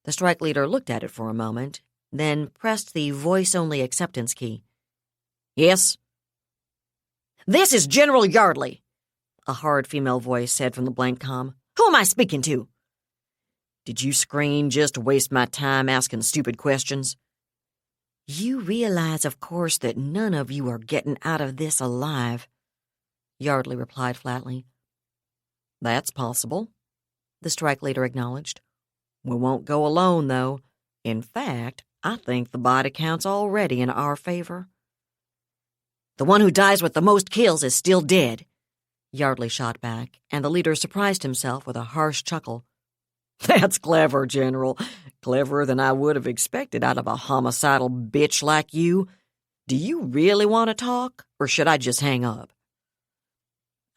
The strike leader looked at it for a moment, then pressed the voice-only acceptance key. "Yes?" "This is General Yardley," a hard female voice said from the blank comm. "Who am I speaking to?" "Did you screen just to waste my time asking stupid questions?" "You realize, of course, that none of you are getting out of this alive," Yardley replied flatly. "That's possible," the strike leader acknowledged. "We won't go alone, though. In fact, I think the body count's already in our favor." "The one who dies with the most kills is still dead," Yardley shot back, and the leader surprised himself with a harsh chuckle. "That's clever, General. Cleverer than I would have expected out of a homicidal bitch like you. Do you really want to talk, or should I just hang up?"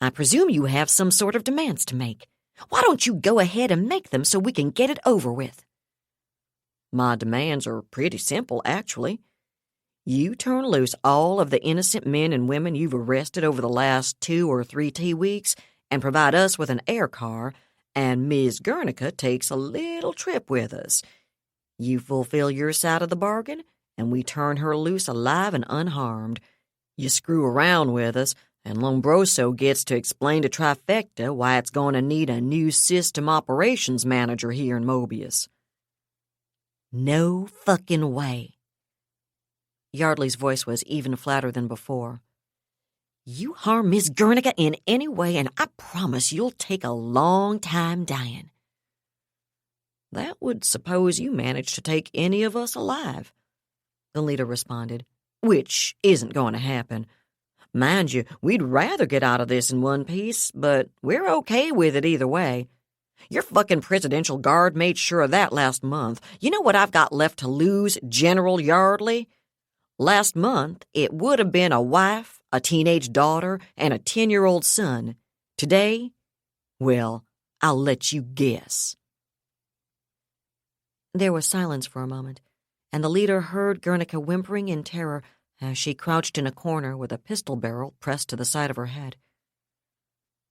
"I presume you have some sort of demands to make. Why don't you go ahead and make them so we can get it over with?" "My demands are pretty simple, actually. You turn loose all of the innocent men and women you've arrested over the last 2 or 3 weeks and provide us with an air car, and Ms. Guernica takes a little trip with us. You fulfill your side of the bargain, and we turn her loose alive and unharmed. You screw around with us, and Lombroso gets to explain to Trifecta why it's going to need a new system operations manager here in Mobius." "No fucking way." Yardley's voice was even flatter than before. "You harm Miss Guernica in any way, and I promise you'll take a long time dying." "That would suppose you managed to take any of us alive," the leader responded, "which isn't going to happen. Mind you, we'd rather get out of this in one piece, but we're okay with it either way. Your fucking Presidential Guard made sure of that last month. You know what I've got left to lose, General Yardley? Last month, it would have been a wife, a teenage daughter, and a 10-year-old son. Today, well, I'll let you guess." There was silence for a moment, and the leader heard Guernica whimpering in terror as she crouched in a corner with a pistol barrel pressed to the side of her head.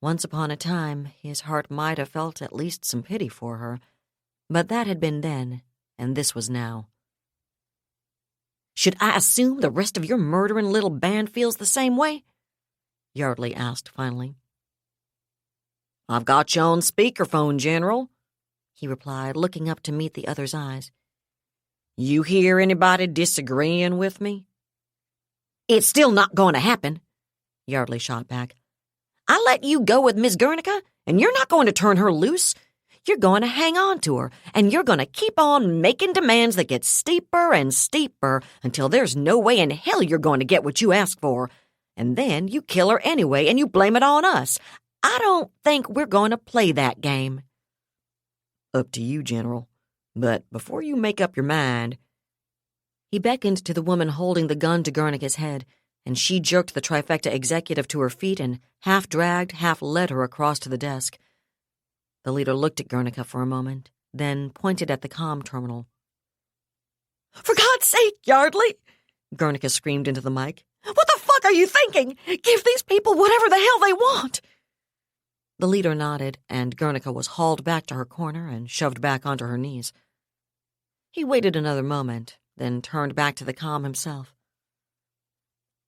Once upon a time, his heart might have felt at least some pity for her, but that had been then, and this was now. "Should I assume the rest of your murdering little band feels the same way?" Yardley asked finally. "I've got you on speakerphone, General," he replied, looking up to meet the other's eyes. "You hear anybody disagreeing with me?" "It's still not going to happen," Yardley shot back. "I let you go with Miss Guernica, and you're not going to turn her loose. You're going to hang on to her, and you're going to keep on making demands that get steeper and steeper until there's no way in hell you're going to get what you ask for. And then you kill her anyway, and you blame it on us. I don't think we're going to play that game." "Up to you, General. But before you make up your mind—" He beckoned to the woman holding the gun to Guernica's head, and she jerked the Trifecta executive to her feet and half-dragged, half-led her across to the desk. The leader looked at Guernica for a moment, then pointed at the comm terminal. "For God's sake, Yardley!" Guernica screamed into the mic. "What the fuck are you thinking? Give these people whatever the hell they want!" The leader nodded, and Guernica was hauled back to her corner and shoved back onto her knees. He waited another moment, then turned back to the comm himself.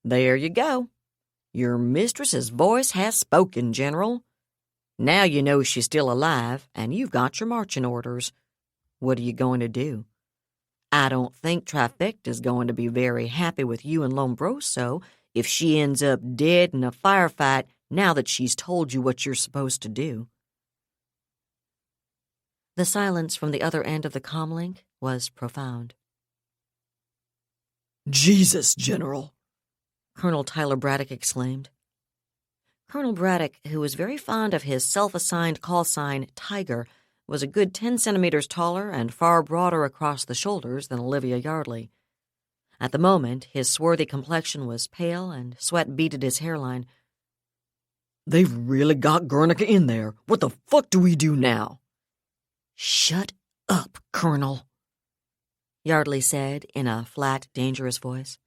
"There you go. Your mistress's voice has spoken, General. Now you know she's still alive, and you've got your marching orders. What are you going to do?" I don't think Trifecta's going to be very happy with you and Lombroso if she ends up dead in a firefight now that she's told you what you're supposed to do." The silence from the other end of the comlink was profound.
"Jesus, General!"
Colonel Tyler Braddock exclaimed. Colonel Braddock, who was very fond of his self-assigned call sign, Tiger, was a good 10 centimeters taller and far broader across the shoulders than Olivia Yardley. At the moment, his swarthy complexion was pale and sweat beaded his hairline.
"They've really got Guernica in there. What the fuck do we do now?"
"Shut up, Colonel," Yardley said in a flat, dangerous voice.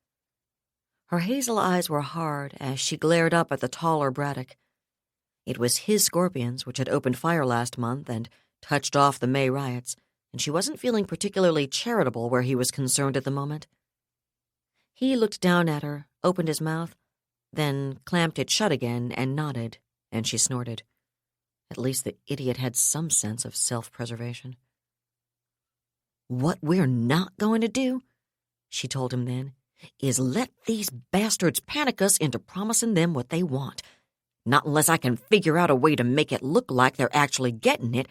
Her hazel eyes were hard as she glared up at the taller Braddock. It was his scorpions which had opened fire last month and touched off the May riots, and she wasn't feeling particularly charitable where he was concerned at the moment. He looked down at her, opened his mouth, then clamped it shut again and nodded, and she snorted. At least the idiot had some sense of self-preservation. "What we're not going to do," she told him then, "is let these bastards panic us into promising them what they want. Not unless I can figure out a way to make it look like they're actually getting it,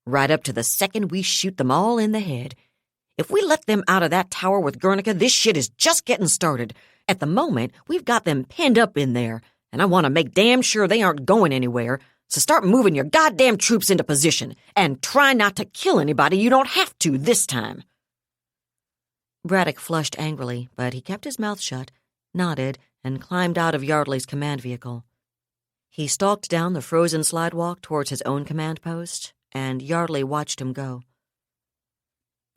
right up to the second we shoot them all in the head. If we let them out of that tower with Guernica, this shit is just getting started. At the moment, we've got them pinned up in there, and I want to make damn sure they aren't going anywhere, so start moving your goddamn troops into position, and try not to kill anybody you don't have to this time." Braddock flushed angrily, but he kept his mouth shut, nodded, and climbed out of Yardley's command vehicle. He stalked down the frozen slidewalk towards his own command post, and Yardley watched him go.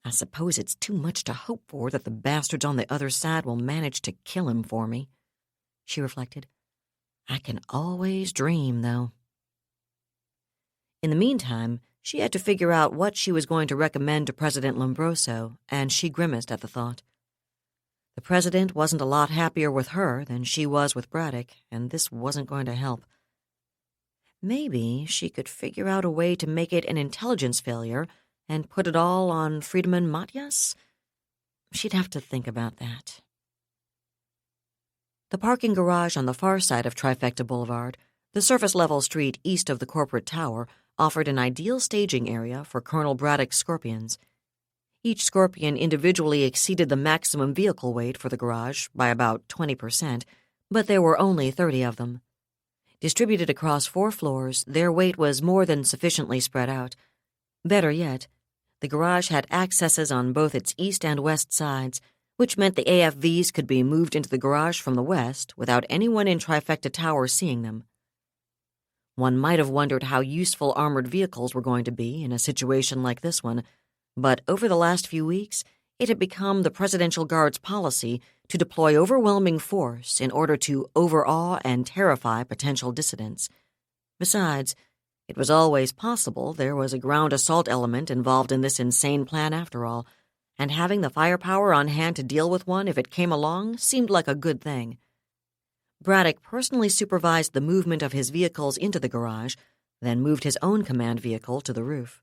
"I suppose it's too much to hope for that the bastards on the other side will manage to kill him for me," she reflected. "I can always dream, though." In the meantime, she had to figure out what she was going to recommend to President Lombroso, and she grimaced at the thought. The president wasn't a lot happier with her than she was with Braddock, and this wasn't going to help. Maybe she could figure out a way to make it an intelligence failure and put it all on Friedemann Matthias? She'd have to think about that. The parking garage on the far side of Trifecta Boulevard, the surface-level street east of the corporate tower, offered an ideal staging area for Colonel Braddock's scorpions. Each scorpion individually exceeded the maximum vehicle weight for the garage by about 20%, but there were only 30 of them. Distributed across 4 floors, their weight was more than sufficiently spread out. Better yet, the garage had accesses on both its east and west sides, which meant the AFVs could be moved into the garage from the west without anyone in Trifecta Tower seeing them. One might have wondered how useful armored vehicles were going to be in a situation like this one, but over the last few weeks, it had become the Presidential Guard's policy to deploy overwhelming force in order to overawe and terrify potential dissidents. Besides, it was always possible there was a ground assault element involved in this insane plan after all, and having the firepower on hand to deal with one if it came along seemed like a good thing. Braddock personally supervised the movement of his vehicles into the garage, then moved his own command vehicle to the roof.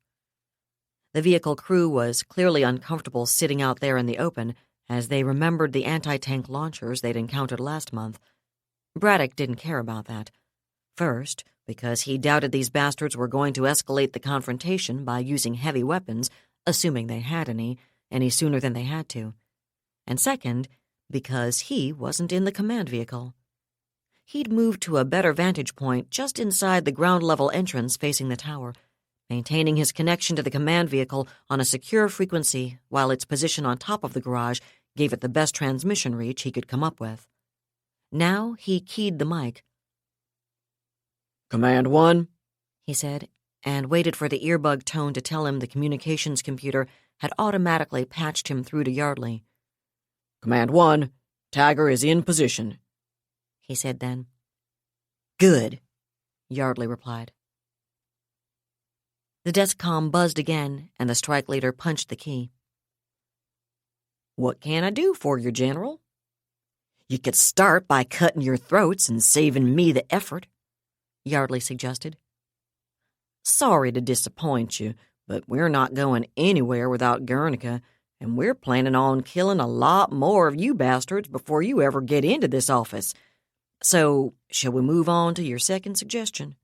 The vehicle crew was clearly uncomfortable sitting out there in the open as they remembered the anti-tank launchers they'd encountered last month. Braddock didn't care about that. First, because he doubted these bastards were going to escalate the confrontation by using heavy weapons, assuming they had any sooner than they had to. And second, because he wasn't in the command vehicle. He'd moved to a better vantage point just inside the ground-level entrance facing the tower, maintaining his connection to the command vehicle on a secure frequency while its position on top of the garage gave it the best transmission reach he could come up with. Now he keyed the mic.
"Command 1,
he said, and waited for the earbug tone to tell him the communications computer had automatically patched him through to Yardley.
"Command 1, Tiger is in position,"
he said then. "Good," Yardley replied. The desk comm buzzed again, and the strike leader punched the key.
"What can I do for you, General?"
"You could start by cutting your throats and saving me the effort," Yardley suggested.
"Sorry to disappoint you, but we're not going anywhere without Guernica, and we're planning on killing a lot more of you bastards before you ever get into this office. So, shall we move on to your second suggestion?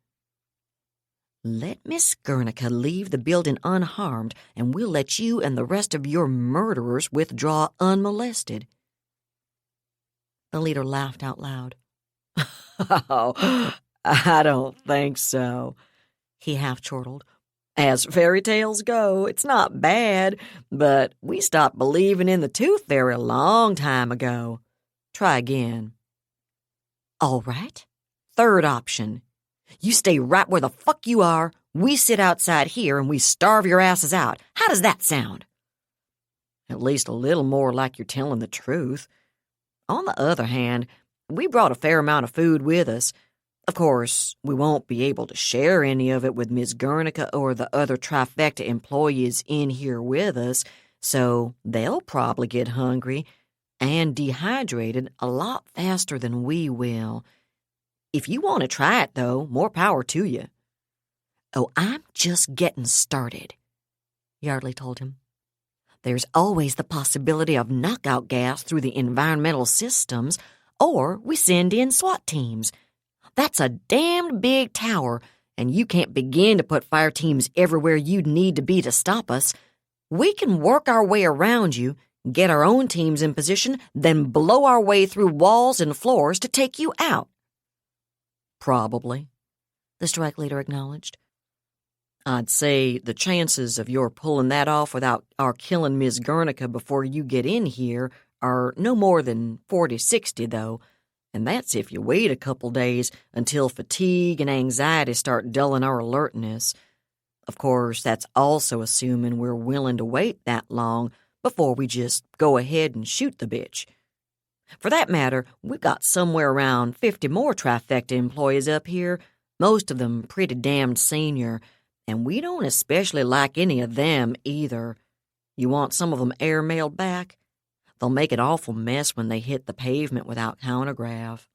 Let Miss Guernica leave the building unharmed, and we'll let you and the rest of your murderers withdraw unmolested. The leader laughed out loud. Oh, I don't think so, he half-chortled. As fairy tales go, it's not bad, but we stopped believing in the tooth fairy a long time ago. Try again. All right. Third option. You stay right where the fuck you are, we sit outside here, and we starve your asses out. How does that sound? At least a little more like you're telling the truth. On the other hand, we brought a fair amount of food with us. Of course, we won't be able to share any of it with Miss Guernica or the other Trifecta employees in here with us, so they'll probably get hungry and dehydrated a lot faster than we will. If you want to try it, though, more power to you. Oh, I'm just getting started, Yardley told him. There's always the possibility of knockout gas through the environmental systems, or we send in SWAT teams. That's a damned big tower, and you can't begin to put fire teams everywhere you'd need to be to stop us. We can work our way around you, get our own teams in position, then blow our way through walls and floors to take you out. Probably, the strike leader acknowledged. I'd say the chances of your pulling that off without our killing Miss Guernica before you get in here are no more than 40-60, though, and that's if you wait a couple days until fatigue and anxiety start dulling our alertness. Of course, that's also assuming we're willing to wait that long before we just go ahead and shoot the bitch. For that matter, we've got somewhere around 50 more Trifecta employees up here, most of them pretty damned senior, and we don't especially like any of them either. You want some of them air-mailed back? They'll make an awful mess when they hit the pavement without countergrav.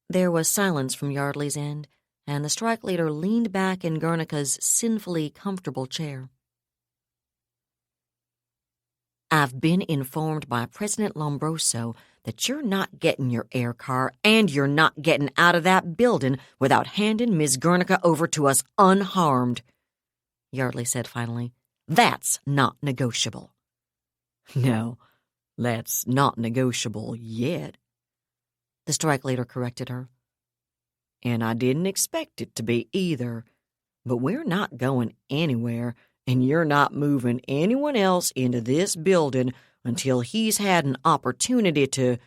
There was silence from Yardley's end, and the strike leader leaned back in Guernica's sinfully comfortable chair. I've been informed by President Lombroso that you're not getting your air car and you're not getting out of that building without handing Miss Guernica over to us unharmed, Yardley said finally. That's not negotiable. No, that's not negotiable yet, the strike leader corrected her. And I didn't expect it to be either, but we're not going anywhere, and you're not moving anyone else into this building until he's had an opportunity to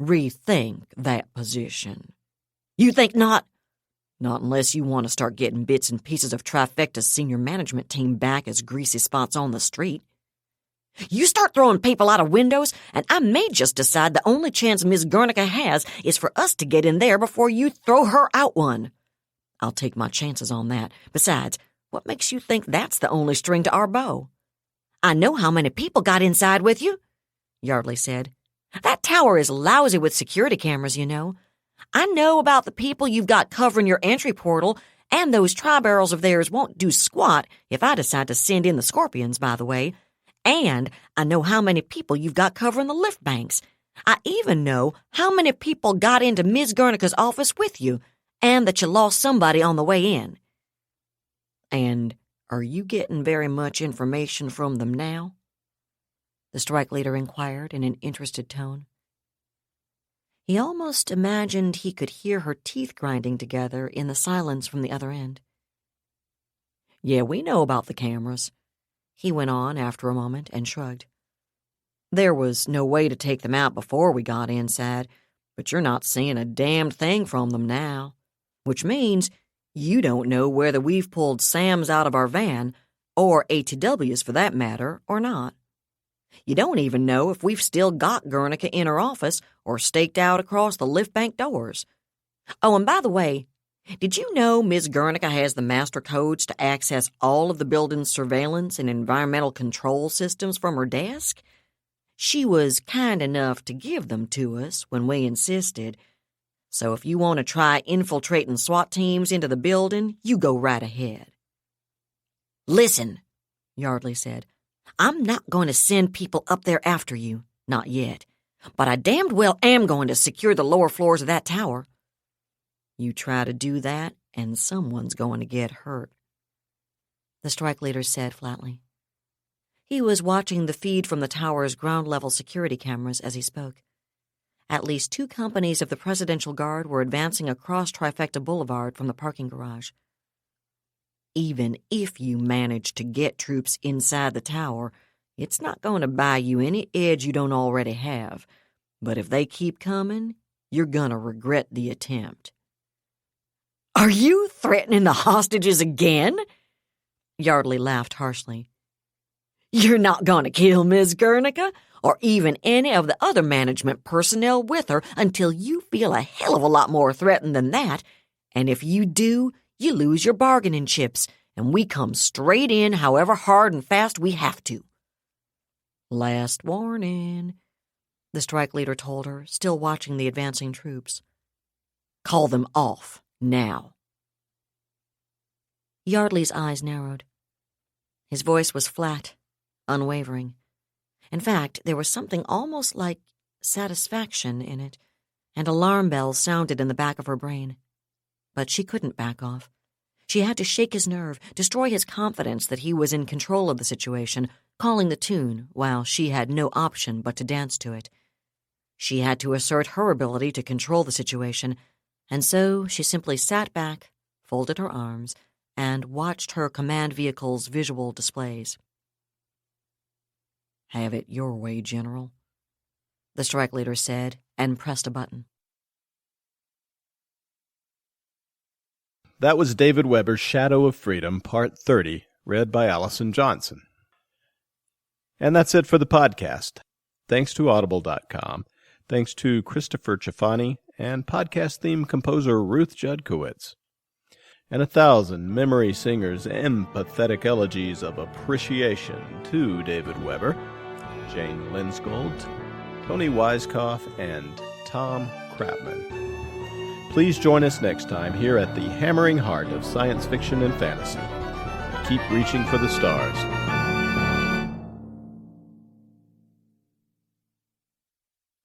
rethink that position. You think not? Not unless you want to start getting bits and pieces of Trifecta's senior management team back as greasy spots on the street. You start throwing people out of windows, and I may just decide the only chance Miss Guernica has is for us to get in there before you throw her out one. I'll take my chances on that. Besides, what makes you think that's the only string to our bow? I know how many people got inside with you, Yardley said. That tower is lousy with security cameras, you know. I know about the people you've got covering your entry portal, and those tri-barrels of theirs won't do squat if I decide to send in the Scorpions, by the way. And I know how many people you've got covering the lift banks. I even know how many people got into Miss Guernica's office with you, and that you lost somebody on the way in. And are you getting very much information from them now? The strike leader inquired in an interested tone. He almost imagined he could hear her teeth grinding together in the silence from the other end. Yeah, we know about the cameras, he went on after a moment and shrugged. There was no way to take them out before we got inside, but you're not seeing a damned thing from them now, which means you don't know whether we've pulled Sams out of our van, or ATWs for that matter, or not. You don't even know if we've still got Guernica in her office or staked out across the lift bank doors. Oh, and by the way, did you know Miss Guernica has the master codes to access all of the building's surveillance and environmental control systems from her desk? She was kind enough to give them to us when we insisted. So if you want to try infiltrating SWAT teams into the building, you go right ahead. Listen, Yardley said, I'm not going to send people up there after you, not yet. But I damned well am going to secure the lower floors of that tower. You try to do that, and someone's going to get hurt," the strike leader said flatly. He was watching the feed from the tower's ground-level security cameras as he spoke. At least 2 companies of the Presidential Guard were advancing across Trifecta Boulevard from the parking garage. "Even if you manage to get troops inside the tower, it's not going to buy you any edge you don't already have. But if they keep coming, you're going to regret the attempt." "Are you threatening the hostages again?" Yardley laughed harshly. "You're not going to kill Miss Guernica, or even any of the other management personnel with her, until you feel a hell of a lot more threatened than that. And if you do, you lose your bargaining chips, and we come straight in however hard and fast we have to." "Last warning," the strike leader told her, still watching the advancing troops. "Call them off, now." Yardley's eyes narrowed. His voice was flat, unwavering. In fact, there was something almost like satisfaction in it, and alarm bells sounded in the back of her brain. But she couldn't back off. She had to shake his nerve, destroy his confidence that he was in control of the situation, calling the tune, while she had no option but to dance to it. She had to assert her ability to control the situation, and so she simply sat back, folded her arms, and watched her command vehicle's visual displays. "Have it your way, General," the strike leader said, and pressed a button.
That was David Weber's Shadow of Freedom, Part 30, read by Allison Johnson. And that's it for the podcast. Thanks to Audible.com. Thanks to Christopher Chafani and podcast theme composer Ruth Judkowitz. And 1,000 memory singers' empathetic elegies of appreciation to David Weber, Jane Lindskold, Toni Weisskopf, and Tom Kratman. Please join us next time here at the hammering heart of science fiction and fantasy. Keep reaching for the stars.